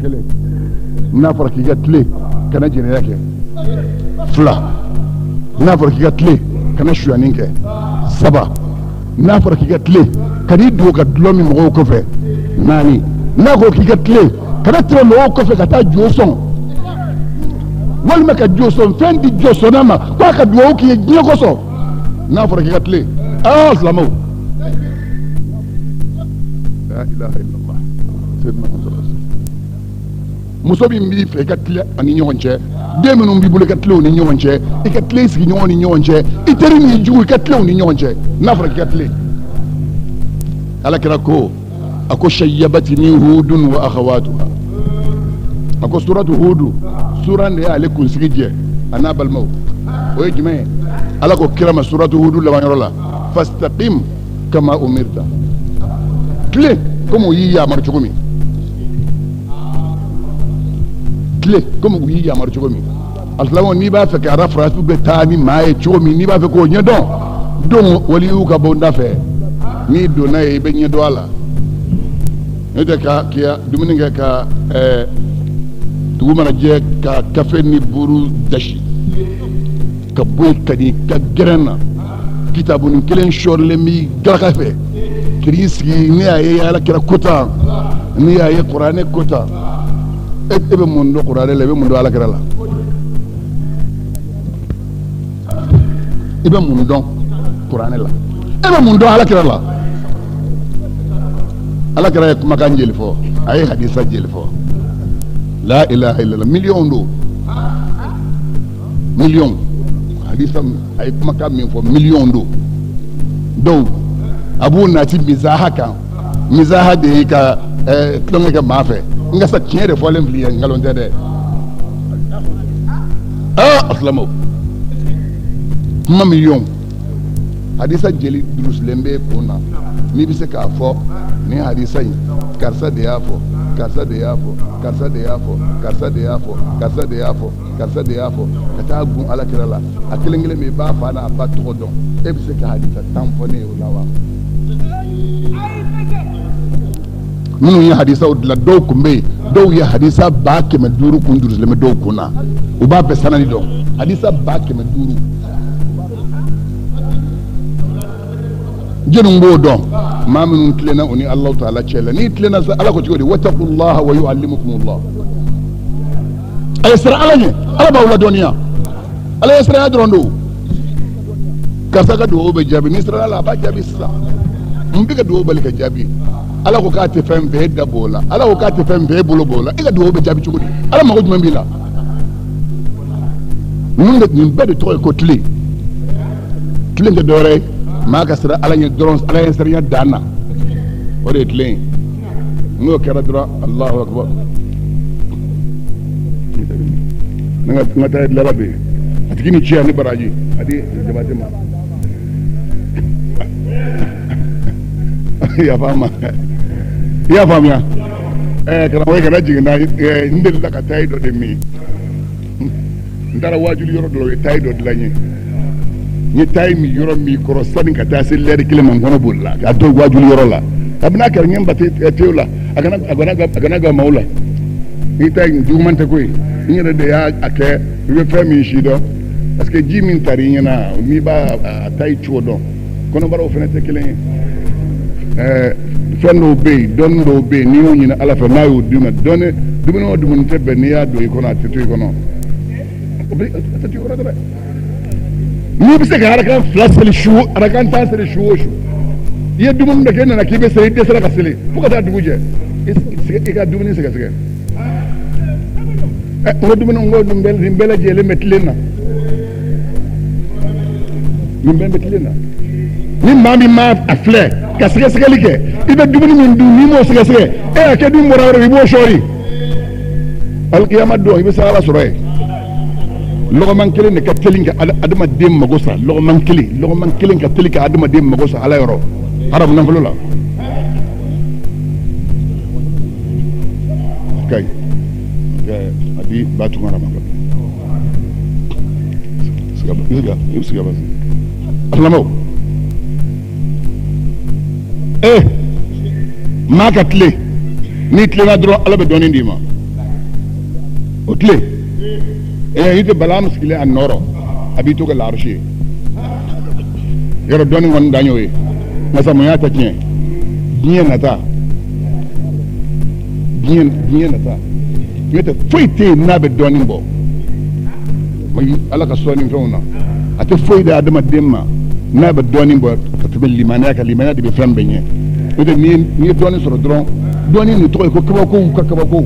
kelen n'a fɔra k'i ka tile kana jɛnɛya kɛ fila n'a fɔra k'i ka tile kana suyani kɛ saba n'a fɔra k'i ka tile ka n'i dogo ka dulɔ min mɔgɔw kɔfɛ naani n'a ko k'i ka tile kana tɛmɛ mɔgɔw kɔfɛ ka taa jo sɔn walima ka jo sɔn fɛn di jo sɔnna ma k'a ka dugawu k'i ye diɲɛ kosɔn n'a fɔra k'i ka tile silamɛw la ilaha illallah sayyidina Muhammad muso min b'i fɛ i ka tile ani ɲɔgɔn cɛ den minnu b'i bolo i ka tilew ni ɲɔgɔn cɛ i ka tile sigiɲɔgɔn ni ɲɔgɔn cɛ i teri ni jugu i ka tilew ni ɲɔgɔn cɛ n'a fɔra k'i ka tile alakira ko a ko shayyabatini hudun wa akhawatuha a ko suratu hudu suran de y'ale kunsigi jɛ a n'a balimaw o ye jumɛn ye ala ko kira ma suratu hudu labanyɔrɔ la fastaqim kama umirta tile komi u y'i yamari cogo min tile komi u y'i yamari cogo min alisilamaw n'i b'a fɛ ka arafaratu bɛ taa ni maa ye cogo min n'i b'a fɛ k'o ɲɛdɔn don waliyu ka bɔ n da fɛ n'i donna ye i bɛ ɲɛdɔn a la n'o tɛ ka dumuni kɛ ka dugu mana jɛ ka kafe ni buru dasi ka bɔ yen ka di ka gɛrɛn na kitabunin kelen sɔrilen b'i galaka fɛ k'i sigi ne y'a ye alakira kota ne y'a ye kuranɛ kota e bɛ mun dɔn kuranɛ la i bɛ mun dɔn alakira la i bɛ mun dɔn kuranɛ la e bɛ mun dɔn alakira la alakira ye kumakan jeli fɔ a ye hadisa jeli fɔ la ilaha illallah miliyɔn don miliyɔn hadisa a ye kumakan min fɔ miliyɔn don dɔw a b'u nati mizaha kan mizaha de ye ka tulonkɛ kɛ maa fɛ n ka sa tiɲɛ de fɔlen fili ye nkalon tɛ dɛ asilamɛw kuma miliyɔn hadisa jeli durusilen bɛ kun na n'i bɛ se k'a fɔ ni hadisa in karisa de y'a fɔ karisa de y'a fɔ karisa de y'a fɔ karisa de y'a fɔ karisa de y'a fɔ karisa de y'a fɔ ka taa gun alakira la a kelen kelen min b'a fa n'a ba tɔgɔ dɔn e bɛ se ka hadisa 10 fɔ ne ye o la wa minnu ye hadisaw dilan dɔw tun bɛ yen dɔw ye hadisa 500 kun durusilen bɛ dɔw kun na u b'a bɛɛ sanani dɔn hadisa 500 jɛnw b'o dɔn maa minnu tilenna u ni Alahu Taala cɛ la n'i tilenna sa Ala ko cogo di wattaqullaha wa yu'allimukumullah a ye siran Ala ɲɛ Ala b'aw ladɔnniya Ala ye siranya dɔrɔn don karisa ka dugawu bɛ jaabi n'i sirana Ala a b'a jaabi sisan n bɛ ka dugawu bali ka jaabi Ala ko k'a tɛ fɛn bɛɛ da b'o la Ala ko k'a tɛ fɛn bɛɛ bolo b'o la e ka dugawu bɛ jaabi cogo di Ala mago jumɛn b'i la nin bɛɛ de tɔgɔ ye ko tile tile tɛ dɔwɛrɛ ye maa ka sira Ala ɲɛ dɔrɔn Ala ye siranya dan na o de ye tile ye n'o kɛra dɔrɔn Allahu akbar n ka taa laban bɛ yen a tigi ni ci ani baraji a di jabate ma i y'a faamuya karamɔgɔ kana jigin na n delila ka tayi dɔ de min n taara wajuli yɔrɔ dɔ la u ye tayi dɔ dilan n ye n ye tayi min yɔrɔ min kɔrɔ sani ka taa se lɛri kelen ma n kɔnɔ boli la k'a to wajuli yɔrɔ la kabini a kɛra n ye n ba tew la a kana ga maaw la ita juman ta koy ina da ya ake be fami shi do parce que ji min tari yana mi ba tay chodo kono baro fene te kelen fenno be don do be ni woni na ala fa mayo duma donne dum no dum tebbe ni ya do ikono atitu ikono obi atitu ikono da ni bi se ga harakan flasel shu harakan tasir shu ye dum da kenan akibe sai de sala kasile fuka ta dubuje iga dum ni sega ngo dum bel jele metlena yimbe metlena ni mami ma afle kasige like ibe dum ni ndu ni mo sige ke dum morawre bi bo shori al qiyamah do ibe sala suray logo man kelen ka telinga adama dem magosa logo man kelen ka telika adama dem magosa ala yoro arab nan fulula kay adi batu ngara maka sigaba basi alamo maka tle ni tle na dro ala be doni ndima o tle yite balam skile an noro abi to la arshi yoro doni won danyowe ngasa mo yata tien bien nata yete foite na be doni bo moy ala ka soni fewna ate foide adama demma na be doni bo ka to limana de be fembe nye yete ni doni soro dron doni ni to ko kabako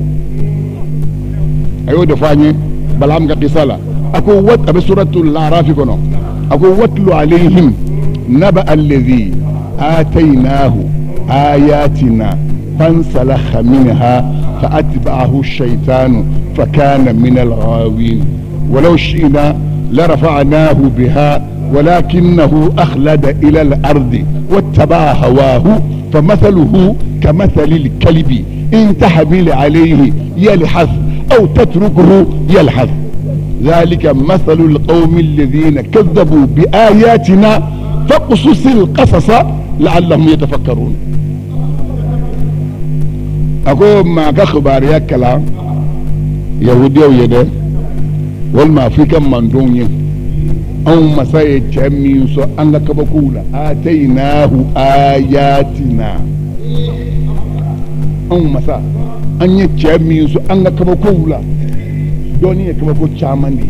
ayo de fanye balam ga qisala ako wat abi suratul araf kono ako watlu alaihim naba alladhi atainahu ayatina fansalakha minha فأتبعه الشيطان فكان من الغاوين ولو شئنا لرفعناه بها ولكنه أخلد إلى الأرض واتبع هواه فمثله كمثل الكلب إن تحمل عليه يلحث أو تتركه يلحث ذلك مثل القوم الذين كذبوا بآياتنا فاقصص القصص لعلهم يتفكرون أقول ما كخبار يكلا يهودي ويده والما في كم من دوني أو مساي جميع سو أنك بقولا آتيناه آياتنا أو مسا أن جميع سو أنك بقولا دوني كبقول شامني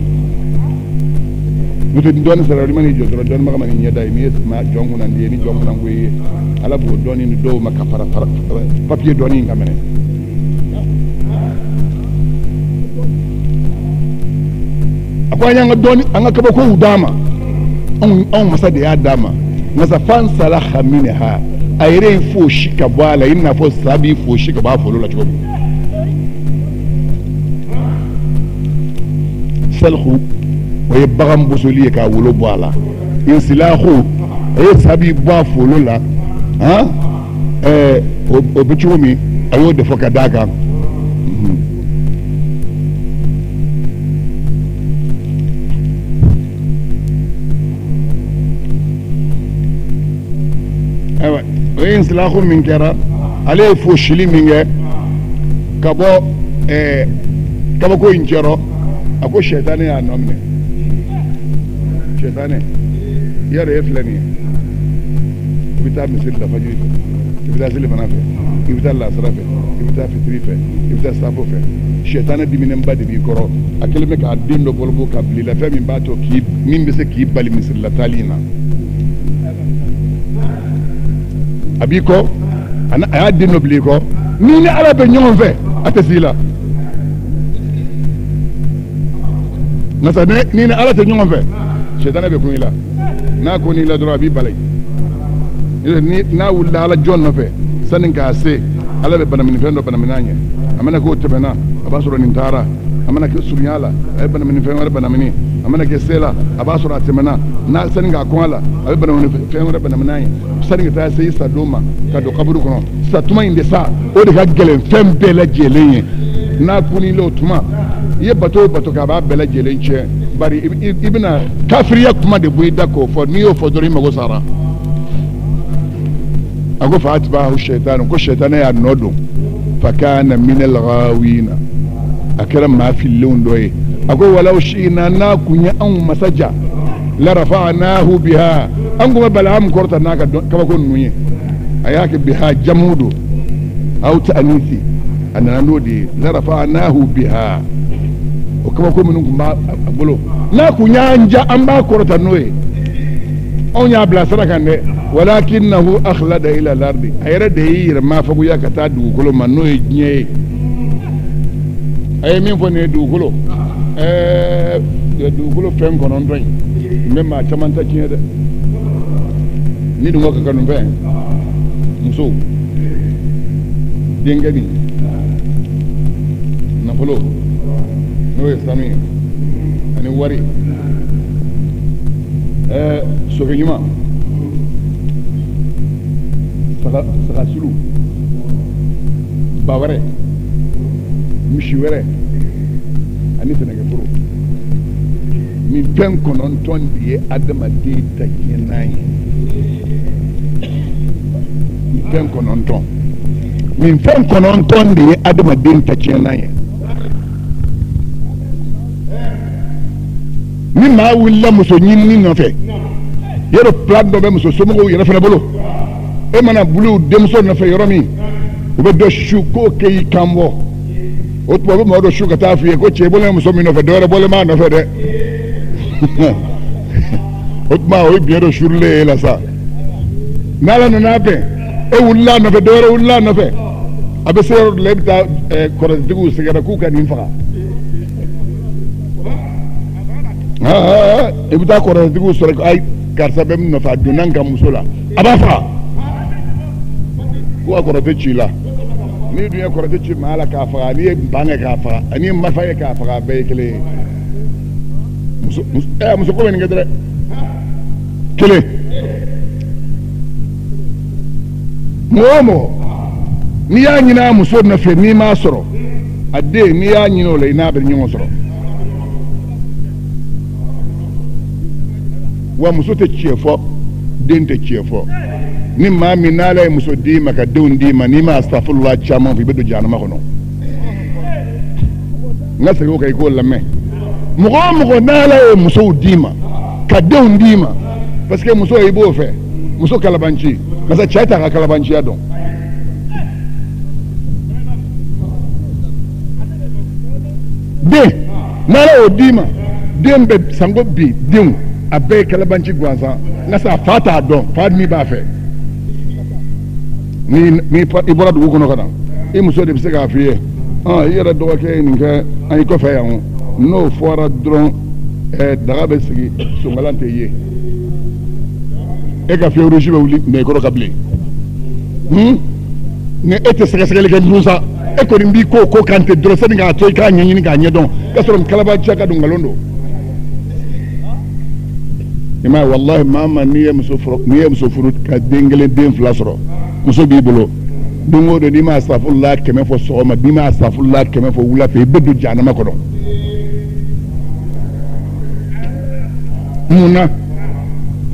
نتو دوني سراري ماني جودرو دوني ما كمان يدا ميس ما جونغنا ديني جونغنا وي على بو دوني ندو ما كفارة بابي دوني كمان أقول أنا دوني أنا كبقول داما أو مسا ديا داما مسا فان سلاخ منها أيرين فوش كبالا إننا فوش سابي فوش كبا فلولا شوف سلخو ويبغم بسولي كاولو بوالا انسلاخو سابي بوا فلولا ها وبتشومي ايو دفوكا داغا ايوه وينسلاخو من كرا عليه فوشلي منه كابو كابو انجرو أكو شيطاني يا نومي شيطاني يا ريفلني يبتا مسير لفجري يبتا سيل منافع يبتا الله صرفه يبتا فتريفه يبتا صافوفه شيطاني دي من بعد بيكرو أكلمك عدين لو بولبو كابلي لا فهم باتو كيب مين بس كيب بالي مسير لتالينا أبيكو أنا عدين لو بليكو مين على بنيون في أتسيلا nasa ni na ala te ɲɔgɔn fɛ shetana bɛ kun i la n'a ko n'i la dɔrɔn a b'i bala ni n'a wulila ala jɔn nɔfɛ sanni k'a se ala bɛ banaminifɛn dɔ banamina ɲɛ a mana k'o tɛmɛna a b'a sɔrɔ nin taara a mana kɛ surunya la a ye banaminifɛn wɛrɛ banamini a mana kɛ se la a b'a sɔrɔ a tɛmɛna n'a sanni k'a kɔn a la a bɛ banaminifɛn wɛrɛ banamina ɲɛ sanni ka taa se i sa don ma ka don kaburu kɔnɔ sa tuma in de sa o de ka gɛlɛn fɛn bɛɛ lajɛlen ye n'a kun n'i la o tuma ye bato k'a b'a bɛɛ lajɛlen tiɲɛ bari i bɛna kafiriya kuma de bɔ i da k'o fɔ n'i y'o fɔ dɔrɔn i mago sara a ko fa atba'ahu shaytan ko shaytan y'a nɔ don fa kana minal ghawina akira ma fillon doye akwai walau shi'na na kunya an masaja la rafa'nahu biha an kuma bala'am korta naka kaba kon nunye ayake biha jamudo aw ta'anisi anana nodi la rafa'nahu biha o kaba ko minun kuma abulo na kunya anja an ba korta noye on ya bla saraka ne walakinahu akhlada ila al-ardi ayra de yir ma fagu ya kata du kulo man noye nye ay min fo ne du kulo du kulo fen konon doy même ma chamanta ci de ni du ngok kanu fen muso dengani na polo noye sami ani wari soke ñuma saka sulu ba ware misi were ani senege furu min fen kononton di ye adamaden taɲɛnan ye min fen kononton di ye adamaden taɲɛnan ye ni maa wulila muso ɲinini nɔfɛ yɔrɔ plan dɔ bɛ muso somɔgɔw yɛrɛ fana bolo e mana bulu denmuso nɔfɛ yɔrɔ min u bɛ dɔ su k'o kɛ i kan bɔ o tuma u bɛ mɔgɔ dɔ su ka taa f'i ye ko cɛ bɔlen muso min nɔfɛ dɔwɛrɛ bɔlen b'a nɔfɛ dɛ o tuma o ye biɲɛ dɔ surulen e la sa n'ala nana bɛn e wulila a nɔfɛ dɔwɛrɛ wulila a nɔfɛ a bɛ se yɔrɔ dɔ la e bɛ taa kɔrɔsitigiw sɛgɛrɛ k'u ka nin faga i bɛ taa kɔrɔsitigiw sɔrɔ ayi karisa bɛ min nɔfɛ a donna n ka muso la a b'a faga ko a kɔrɔ tɛ ci la n'i dun ye kɔrɔ tɛ ci maa la k'a faga n'i ye ban kɛ k'a faga ani ye marifa ye k'a faga a bɛɛ ye kelen ye muso ko bɛ nin kɛ dɛ kelen mɔgɔ o mɔgɔ n'i y'a ɲini a muso nɔfɛ n'i m'a sɔrɔ a den n'i y'a ɲini o la i n'a bɛ ɲɔgɔn sɔrɔ wa muso tɛ tiɲɛ fɔ den tɛ tiɲɛ fɔ ni maa min n'ala ye muso d'i ma ka denw d'i ma n'i ma astafurula caman fɔ i bɛ don jahanama kɔnɔ n ka segin o kan i k'o lamɛn mɔgɔ o mɔgɔ n'ala ye musow d'i ma ka denw d'i ma parce que muso i b'o fɛ muso kalabanci parce que cɛ t'a ka kalabanciya dɔn den n'ala y'o d'i ma den bɛ sango bi denw a bɛɛ ye kalabanci gansan nka sa fa t'a dɔn fa min b'a fɛ ni i bɔra dugu kɔnɔ ka na i muso de bɛ se k'a f'i ye i yɛrɛ dɔgɔkɛ ye nin kɛ an y'i kɔfɛ yan o n'o fɔra dɔrɔn daga bɛ sigi songalan tɛ ye e ka fiyɛ rouge bɛ wuli mɛ i kɔrɔ ka bilen ni e tɛ sɛgɛsɛgɛli kɛ dun sa e kɔni b'i ko kan tɛ dɔrɔn sani k'a to i k'a ɲɛɲini k'a ɲɛdɔn k'a sɔrɔ kalabanciya ka don nkalon don i m'a ye walahi maa ma n'i ye muso furu ka den kelen den fila sɔrɔ muso b'i bolo don o don n'i ma astafurula 100 fɔ sɔgɔma n'i ma astafurula 100 fɔ wula fɛ i bɛ don jahanama kɔnɔ munna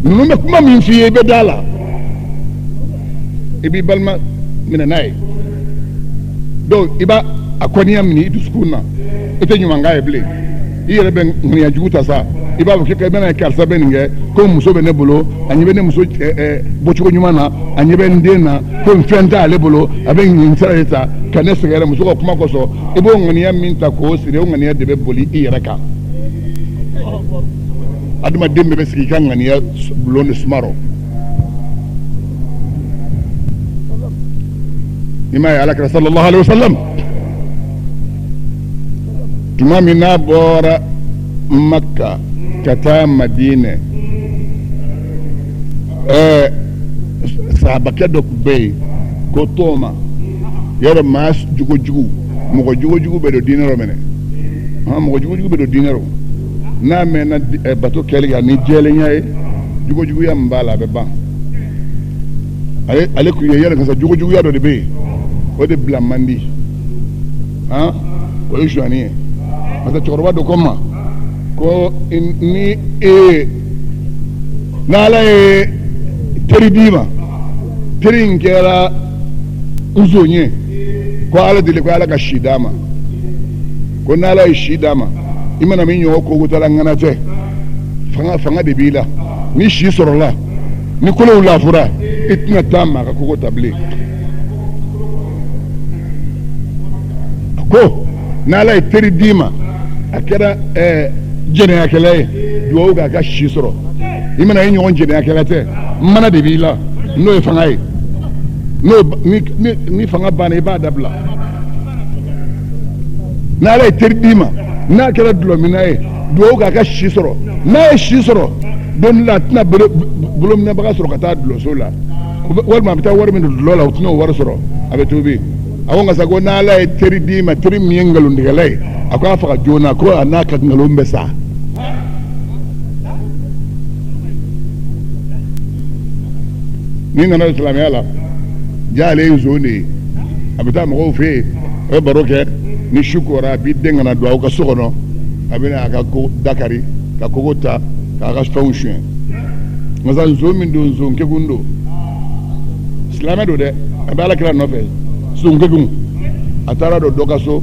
ninnu bɛ kuma min f'i ye i bɛ da la i b'i balima minɛ n'a ye donc i b'a a kɔniya minɛ i dusukun na i tɛ ɲuman k'a ye bilen i yɛrɛ bɛ ŋaniya jugu ta sa i b'a fɔ k'i bɛna karisa bɛ nin kɛ ko muso bɛ ne bolo a ɲɛ bɛ ne muso bɔcogo ɲuman na a ɲɛ bɛ n den na ko n fɛn t'ale bolo a bɛ nin sira de ta ka ne sɛgɛrɛ muso ka kuma kɔsɔn i b'o ŋaniya min ta k'o siri o ŋaniya de bɛ boli i yɛrɛ kan adamaden bɛɛ bɛ sigi i ka ŋaniya bulon de suma rɔ i m'a ye alakira sallallahu alaihi wa sallam tuma min n'a bɔra Makka ka taa Madinɛ sahabakɛ dɔ tun bɛ yen ko Toma yɔrɔ maa jugujugu mɔgɔ jugujugu bɛ don diinɛ rɔ minɛ mɔgɔ jugujugu bɛ don diinɛ rɔ n'a mɛnna bato kɛli kan ni jɛlenya ye jugujuguya min b'a la a bɛ ban ale kun ye yɛlɛ kasa jugujuguya dɔ de bɛ yen o de bila man di o ye suɲɛni ye parce que cɛkɔrɔba dɔ ko n ma ko ni n'ala ye teri d'i ma teri in kɛra nson ye ko ala deli ko ala ka si d'a ma ko na la shi dama imana min yo ko gutala ngana te fanga de bila ni shi sorola ni kolo la fura itna tama ka ko tabli ko na la teri dima akera jene akele duwo ga shi soro imana yin yon jene akele te mana de bila no e fanga e no ni fanga bane ba dabla na la teri dima na kera dulomina e duwo ga shi soro na e shi soro don la tina bulom na baga soro kata dulo sola wal ma bita war min dulo la utno war soro abetubi awon ga sago na la teri dima teri miyengalu ndigalai akwa fa jona ko anaka ngalombe sa ni ngana islam yala jale zone abita mo fe e baroke ni shukura bi dengana do ka sokono abina aka ko dakari ka kogota ka ga function ngasa zo min do zo nke gundo islam do de abala kala no fe so nke gun atara do dokaso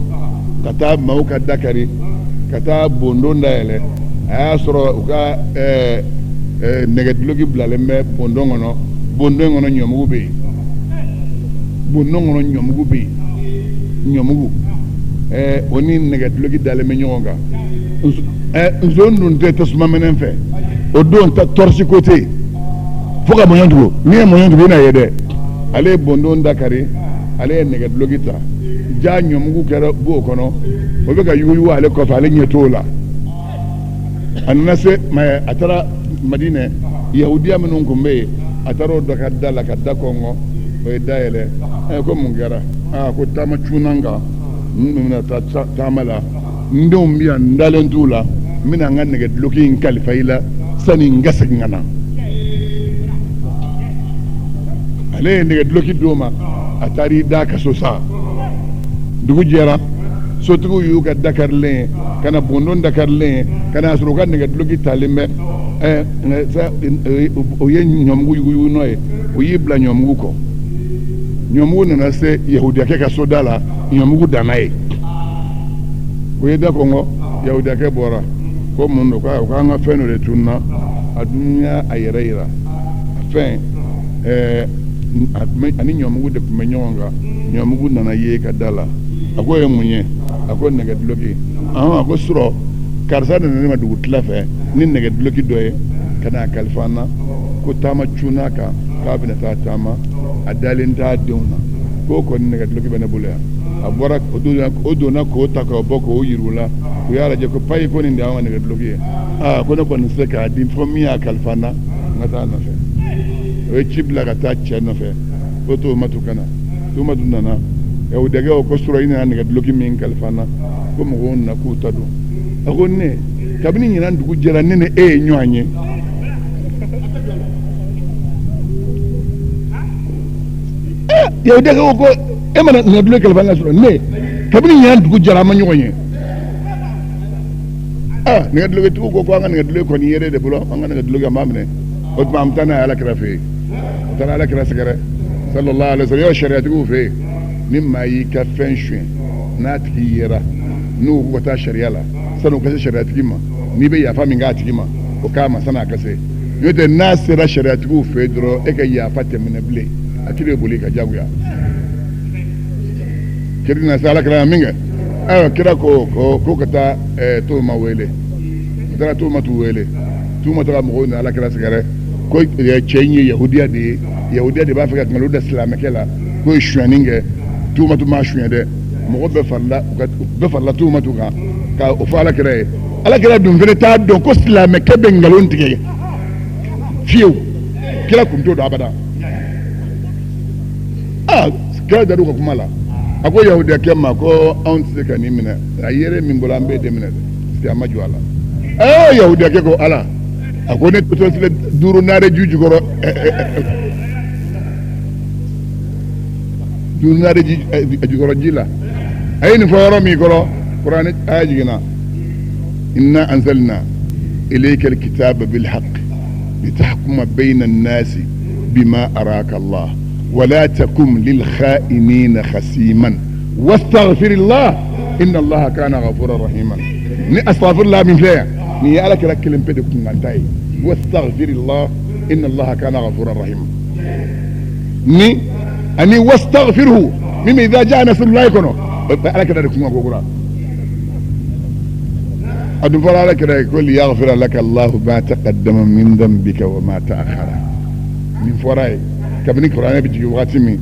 kata mauka dakari kata bondo ndaele aya soro uka negadlogi blaleme bondo ngono nyomugu be bondo ngono nyomugu be nyomugu oni negadlogi daleme nyonga nzondu ndete suma menenfe odo nta torsi côté foka moyandugo ni moyandugo na yede ale bondo ndakari ale negadlogi ta ja nyomugu kera bo kono o be ka yuyu ale ko fa ale nyetola anase ma atara madina yahudiya minun kumbe ataro do kadala kadda kongo o daele ko mungara ko tama chunanga mina tamala ndum biya ndalentula mina nganne get looking kalifaila sani ngasa ngana ale ne get looking doma atari daka sosa dugu jera sotugu yu ka dakar le kana bondon dakar le kana suruga ne get looking talimbe o ye nyomgu yu noye o yibla nyomgu ko nyomgu na se yahudiya ke ka sodala nyomgu danaye o ye da kongo yahudiya ke bora ko mundo ko nga feno le tunna adunya ayreira fen ani nyomgu de kumenyonga nyomgu nana ye ka dala ako ye munye ako nega bloki ako suro karsa de ne ma dugu tlafe ni nega bloki doye kana kalfana ko tama chuna ka bina ta tama adalin ta dewna ko nega bloki bana bulaya abora odo na ko ta ko boko o yirula ko yara je ko pay ko ni ndawa nega bloki ko ne ko ne se ka di famia kalfana ngata na fe o chibla ka ta cha na fe o to matukana to madunana o dege o ko suro ina nega bloki min kalfana ko mo wonna ko tadu agonne kabini nyina ndugu jera nene nyoanye ya dege ko mana na bloki kalfana suro ne kabini nyina ndugu jera ma nyoanye nega bloki tu ko anga nega bloki ko ni yere de bulo anga nega bloki mamne o mam tana ala krafi tana ala krasgare sallallahu alaihi wasallam ya shariatu fi mimma yikafenshu natki yera nu ko ta sharia la sanu kase shariatu ma ni be ya fami ngati ma o kama sana kase yote nasira shariatu fi dro e ka ya fatte minable akire boli ka jaguya kirina sala kala minga kira ko kata to ma wele dara to ma tu wele tu ma tara mo na ala kala sigare ko chenye yahudiya de ba fika ngalo da islamekela ko shwaninge tu ma tu ma shwende mo be farla tu ma tu ka o fa ala kira dum vele ta don ko islameke be ngalo ntige fiu kila kumto da abada kila da ko kumala ako yahudiya kema ko on se ka ni mina ayere min bolambe de mina sti amaju ala yahudiya ke ko ala ako ne to sile duru naare juju goro duru naare juju goro jila ayni foro mi goro qur'an ajina inna anzalna ilayka alkitaba bilhaqq litahkuma bayna an-nasi bima araka Allah ولا تكن للخائنين خصيما واستغفر الله inna allaha kana ghafuran rahima ni astaghfirullah min fiya ni ala kala kelim pede kungantai wastaghfirillah inna allaha kana ghafuran rahima ni ani wastaghfirhu mimma idha jaa nasrullahi kono ala kala kunga gogura adu fara ala kala ko li yaghfira laka allah ma taqaddama min dhanbika wa ma ta'akhkhara min foray kabni qur'ana bi jigi wakati mi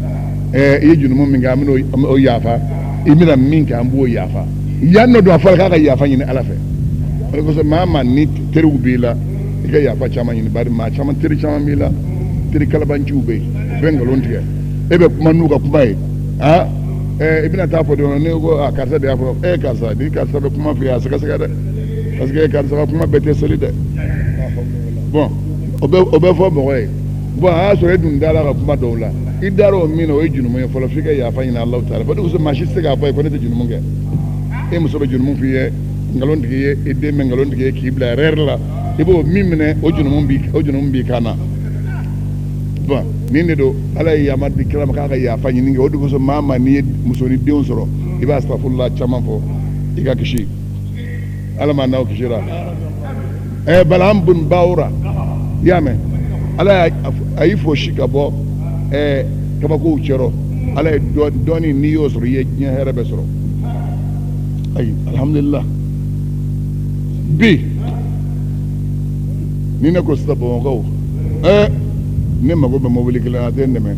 yejunu mo minga amno o yafa imira minka ambo yafa yanno do afal ka yafa ni ala fe ko so mama ni teru bila iga yafa chama ni bari ma chama teri chama bila teri kala banci ube bengalon tiya ebe manu ka kubai ha ibina ta fo do ne go akarsa de afo karsa di karsa be kuma fi asaka saka de parce que karsa kuma bete solide bon obe fo bo bon a so edun dala ka kuma do la idaro mino o junu mo folo fika ya fa ina allah taala fadu so mashi sega boy ko ne junu mo nge e mo so be junu mo fiye ngalon dige e de men ngalon dige kibla rer la ibo mimne o junu mo bi kana bon ninde do ala ya maddi kiram ka ya fa ni nge o dugo so mama ni musoni deon soro iba astaghfirullah chama fo iga kishi ala ma naw kishira balam bun bawra yame ala ayi fo shika bo kaba ko chero ala doni ni yosro ye nyere be soro ay alhamdulillah bi ni ne ko stabo ko ne mago be mobile kala den me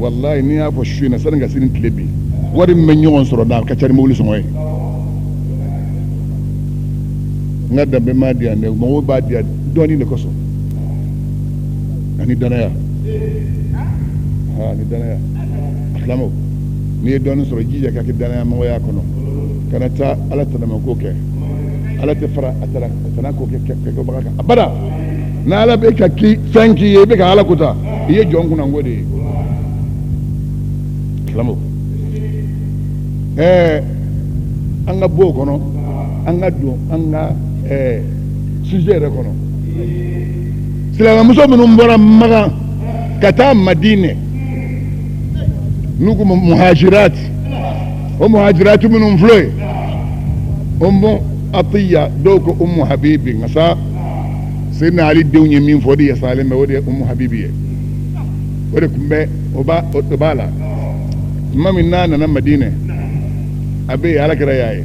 wallahi ni ya fo shina san ga sinin klebi wari me nyon soro dal ka chari mobile so moy ngada be ma dia ne mo ba dia doni ne ko so ani danaya ni danaya aslamo ni don soro jija ka ki danaya mo ya kono kana ta ala ta ma ko ke ala ta fara atara tana ko ke ko baka abada na ala be ka ki fanki ye be ka ala kuta ye jongu na ngode aslamo anga bo kono anga do anga sujet re kono sila muso minnu bɔra magan ka taa madine n'u ko muhajirat o muhajiratu minnu filɛ ye ummu atiya dɔw ko ummu habibi nka sa seyidina ali denw ye min fɔ o de yasalen bɛ o de ye ummu habibi ye o de tun bɛ o b'a la tuma min n'a nana madine a bɛ yen alakira y'a ye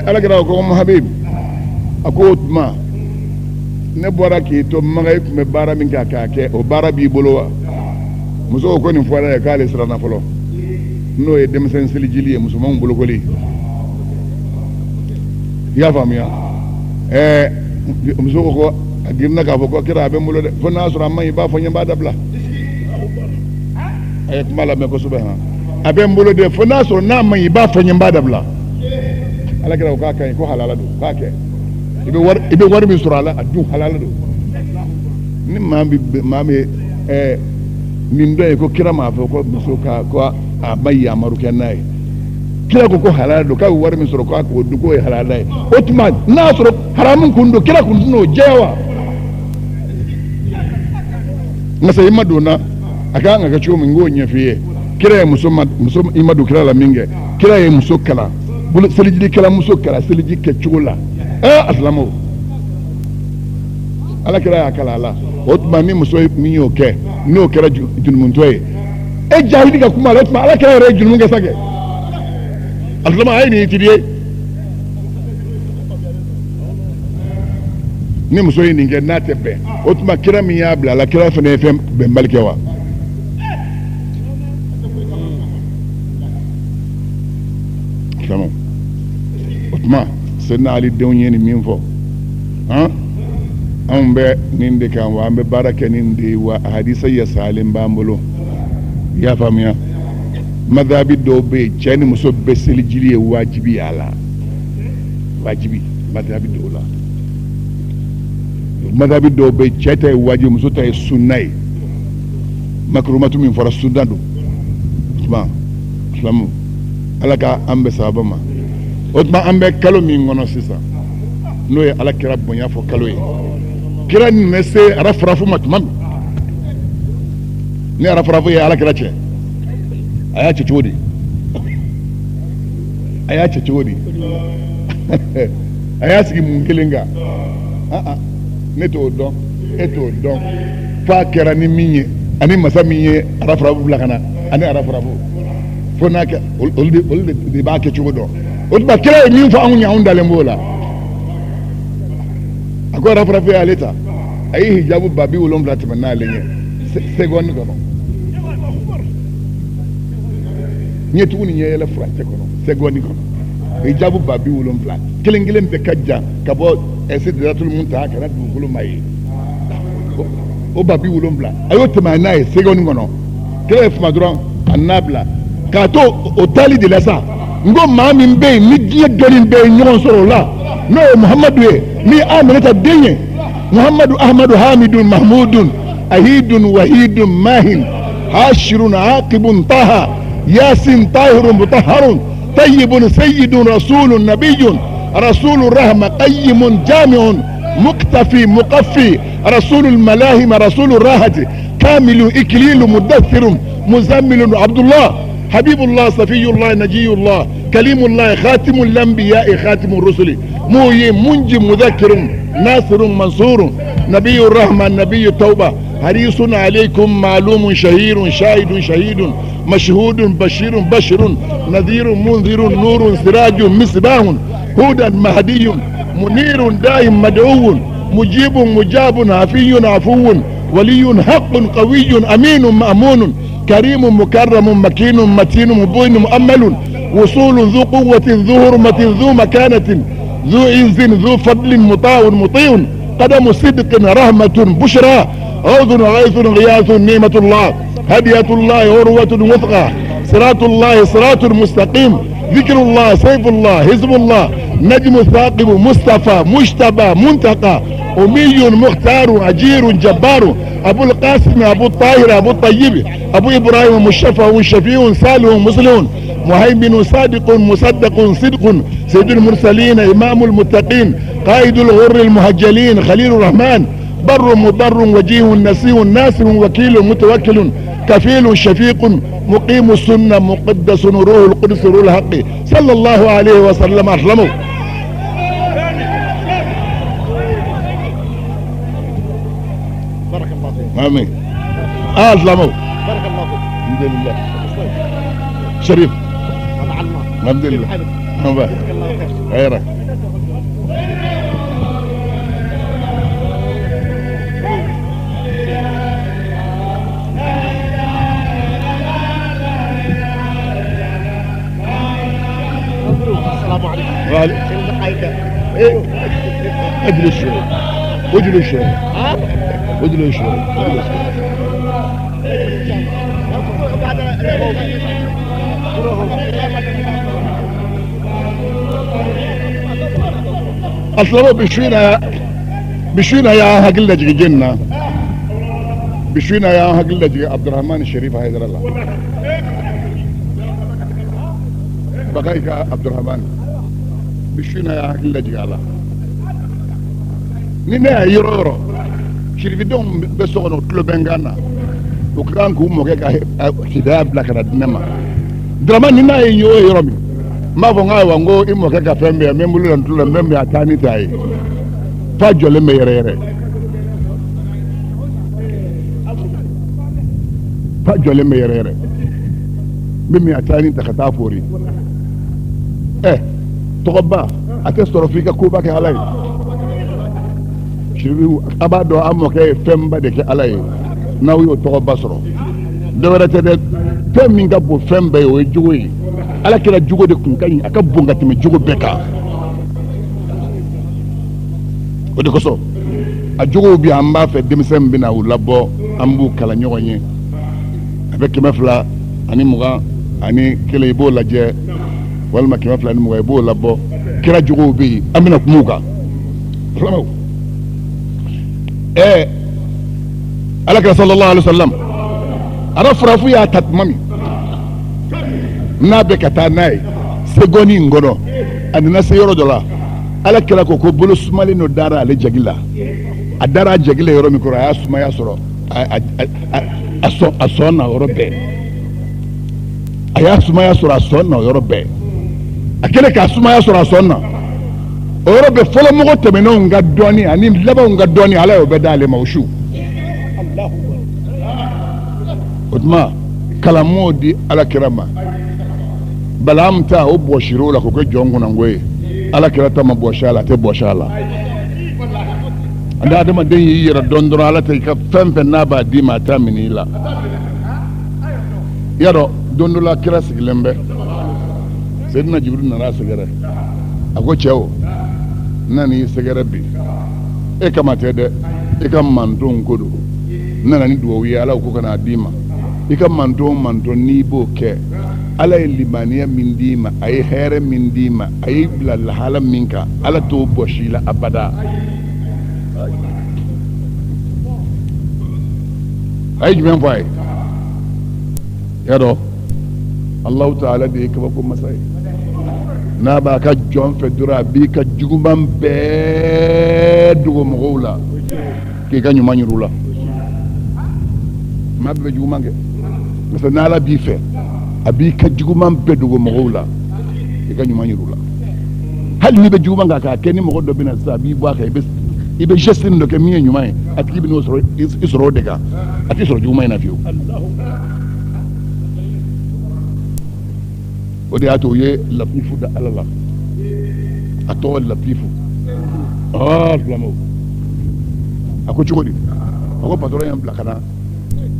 alakira ko ummu habibi a ko o tuma ne bɔra k'i to maga tun bɛ baara min kɛ k'a kɛ o baara b'i bolo wa muso ko nin fɔra ye k'ale siranna fɔlɔ n'o ye denmisɛn selijili ye musomanw bolokoli i y'a faamuya muso ko a girinna k'a fɔ ko kira a bɛ n bolo dɛ fo n'a sɔrɔ a man ɲi i b'a fɔ n ye n b'a dabila a ye kuma lamɛn kosɛbɛ han a bɛ n bolo dɛ fo n'a sɔrɔ n'a man ɲi i b'a fɔ n ye n b'a dabila ala kira ko k'a ka ɲi ko halala don k'a kɛ i bɛ wari min sɔrɔ a la a dun halala don ni maa min nin dɔ ye ko kira m'a fɔ ko muso ko a ma yamaru kɛ n'a ye kira ko halala don k'a bɛ wari min sɔrɔ k'o dun k'o ye halala ye o tuma n'a sɔrɔ haramu kun don kira kun tɛn'o jɛya wa nka sɛ i ma don na a kan ka kɛ cogo min n k'o ɲɛf'i ye kira ye muso i ma don kira la min kɛ kira ye muso kalan selijili kɛla muso kalan seliji kɛ cogo la asilamu ala kira y'a kala la o tuma ni muso min y'o kɛ n'o kɛra junumuntɔ ye e jahili ka kuma o tuma ala kira yɛrɛ ye junumu kɛ sa kɛ asilamu a ye nin tiri ye ni muso ye nin kɛ n'a tɛ bɛn o tuma kira min y'a bila a la kira fana ye fɛn bɛnbali kɛ wa asilamu o tuma sɛdina ali denw ye nin min fɔ anw bɛ nin de kan wa an bɛ baara kɛ nin de wa a hadisa yasalen b'an bolo i y'a faamuya madhabi dɔw bɛ yen cɛ ni muso bɛɛ selijili ye wajibi y'a la wajibi madhabi dɔw la madhabi dɔw bɛ yen cɛ ta ye wajibi muso ta ye sunna ye makurumatu min fɔra sunna don tuma silamu ala ka an bɛ sababa ma o tuma an bɛ kalo min kɔnɔ sisan n'o ye ala kira bonya fɔ kalo ye kira nin bɛ se arafarafu ma tuma min ni arafarafu ye ala kira cɛ a y'a cɛ cogo di a y'a cɛ cogo di a y'a sigi mun kelen kan ne t'o dɔn e t'o dɔn f'a kɛra ni min ye ani masa min ye arafarabu bila ka na ani arafarabu fo n'a kɛ olu de b'a kɛ cogo dɔn o tuma kira ye min fɔ anw ye anw dalen b'o la a ko arafarabu y'ale ta a ye hijabu 70 tɛmɛ n'ale ɲɛ seconde kɔnɔ ɲɛ tuguni ɲɛ yɛlɛ furancɛ kɔnɔ seconde kɔnɔ hijabu 70 kelen kelen bɛɛ ka jan ka bɔ Sidratul Muntaha kana dugukolo ma ye o 70 a y'o tɛmɛ n'a ye seconde kɔnɔ kira ye fuma dɔrɔn a n'a bila k'a to o taali de la sa n ko maa min bɛ yen ni diɲɛ dɔnni bɛɛ ye ɲɔgɔn sɔrɔ o la n'o ye Muhamadu ye min ye Aminata den ye Muhammadu Ahmadu Hamidun Mahmudun Ahidun Wahidun Mahin Hashirun Aqibun Taha Yasin Tahirun Mutahharun Tayyibun Sayyidun Rasulun Nabiyyun Rasulur Rahma Qayyimun Jami'un Muktafi Muqaffi Rasulul Malahim Rasulur Rahati Kamilun Iklilu Mudaththirun Muzammilun Abdullah Habibullah Safiyullah Najiyullah Kalimullah Khatimul Anbiya Khatimur Rusuli Muhyi Munji Mudhakkirun ناصر منصور نبي الرحمة نبي التوبة حريص عليكم معلوم شهير شاهد شهيد مشهود بشير بشر نذير منذر نور سراج مصباح هدى مهدي منير دائم مدعو مجيب مجاب عفي عفو ولي حق قوي أمين مأمون كريم مكرم مكين متين مبين مؤمل وصول ذو قوة ذو هرمة ذو مكانة ذو عز ذو فضل مطاع مطيع قدم صدق رحمة بشرى عوذ غيث غياث نعمة الله هدية الله عروة وثقى صراط الله صراط مستقيم ذكر الله سيف الله حزب الله نجم ثاقب مصطفى مجتبى منتقى أمي مختار أجير جبار أبو القاسم أبو الطاهر أبو الطيب أبو إبراهيم مشفى شفيع صالح مسلم مهيمن صادق مصدق صدق سيد المرسلين إمام المتقين قائد الغر المهجلين خليل الرحمن بر مضر وجيه نسي ناصر وكيل متوكل كفيل شفيق مقيم السنة مقدس روح القدس روح الحق صلى الله عليه وسلم أسلموا بارك الله فيك آمين أسلموا بارك الله فيك الحمد لله شريف الحمد لله خيرك السلام عليكم غالي اجلس شوي اجلس شوي اجلس شوي اصلا بشوينا يا هقل جي جنة بشوينا يا هقل جي عبد الرحمن الشريف هيدر الله بقايك عبد الرحمن بشوينا يا هقل جي الله نينا يرورو شريف دوم بسونو كلوبنغانا وكان كو موكا حداب لك ردنما درمان نينا يرمي ما فنغا وانغو إمو كاكا فمبيا ممبولو لنطلو ممبيا تاني تاي فاجو لمي يريري فاجو لمي يريري ممبيا تاني تخطافوري تغبا أتسترو فيكا كوبا كي علي شريو أبادو أمو كي فمبا دي كي علي ناويو تغبا سرو دورة تدد فمين كابو فمبا يوجوي ala kira jugo de kun kan aka bonga teme jugo beka o de koso a jugo bi amba fe demisem bina ulabo ambu kala nyonye avec mafla ani muga ani kele ibo laje wal ma kima fla ani muga ibo labo kira jugo bi amina kumuga ramaw ala kira sallallahu alaihi wasallam arafrafu ya tatmami n'a bɛ ka taa n'a ye segoni in kɔnɔ a nana se yɔrɔ dɔ la ala kɛra ko bolo sumalen dɔ dara ale jagi la a dara a jagi la yɔrɔ min kɔrɔ a y'a sumaya sɔrɔ a sɔn na yɔrɔ bɛɛ a y'a sumaya sɔrɔ a sɔn na yɔrɔ bɛɛ a kɛlen k'a sumaya sɔrɔ a sɔn na o yɔrɔ bɛ fɔlɔmɔgɔ tɛmɛnenw ka dɔɔni ani labanw ka dɔɔni ala y'o bɛɛ d'ale ma o su o tuma kalamow di alakira ma Balaam ta o bɔsir'o la k'o kɛ jɔn kunnango ye alakira ta ma bɔsi a la a tɛ bɔsi a la ani adamaden y'i yɛrɛ dɔn dɔrɔn ala tɛ i ka fɛn fɛn n'a b'a d'i ma a t'a minɛ i la i y'a dɔn don dɔ la kira sigilen bɛ Seydina Jibril nana a sɛgɛrɛ a ko cɛw n nana i sɛgɛrɛ bi e kama tɛ dɛ i ka mantonw ko don n nana ni dugawu ye ala ko ka n'a d'i ma i ka manton manton n'i b'o kɛ ala ye limaniya min d'i ma a ye hɛrɛ min d'i ma a ye bila lahala min kan ala t'o bɔsi la abada a ye jumɛn fɔ a ye y'a dɔn Allahu Ta'ala de ye kabako masa ye n'a b'a ka jɔn fɛ dɔrɔn a b'i ka juguman bɛɛ dogo mɔgɔw la k'i ka ɲuman yir'u la maa bɛɛ bɛ juguman kɛ parce que n'ala b'i fɛ a b'i ka juguman bɛɛ dogo mɔgɔw la k'i ka ɲuman yir'u la hali n'i bɛ juguman k'a kɛ ni mɔgɔ dɔ bɛ na sisan a b'i bɔ a kan i bɛ geste dɔ kɛ min ye ɲuman ye a tigi bɛ n'o sɔrɔ i sɔrɔ o de kan a tɛ sɔrɔ juguman in na fiyewu o de y'a to o ye latifu da ala la a tɔgɔ latifu filamew a ko cogo di a ko patɔrɔn y'an bila ka na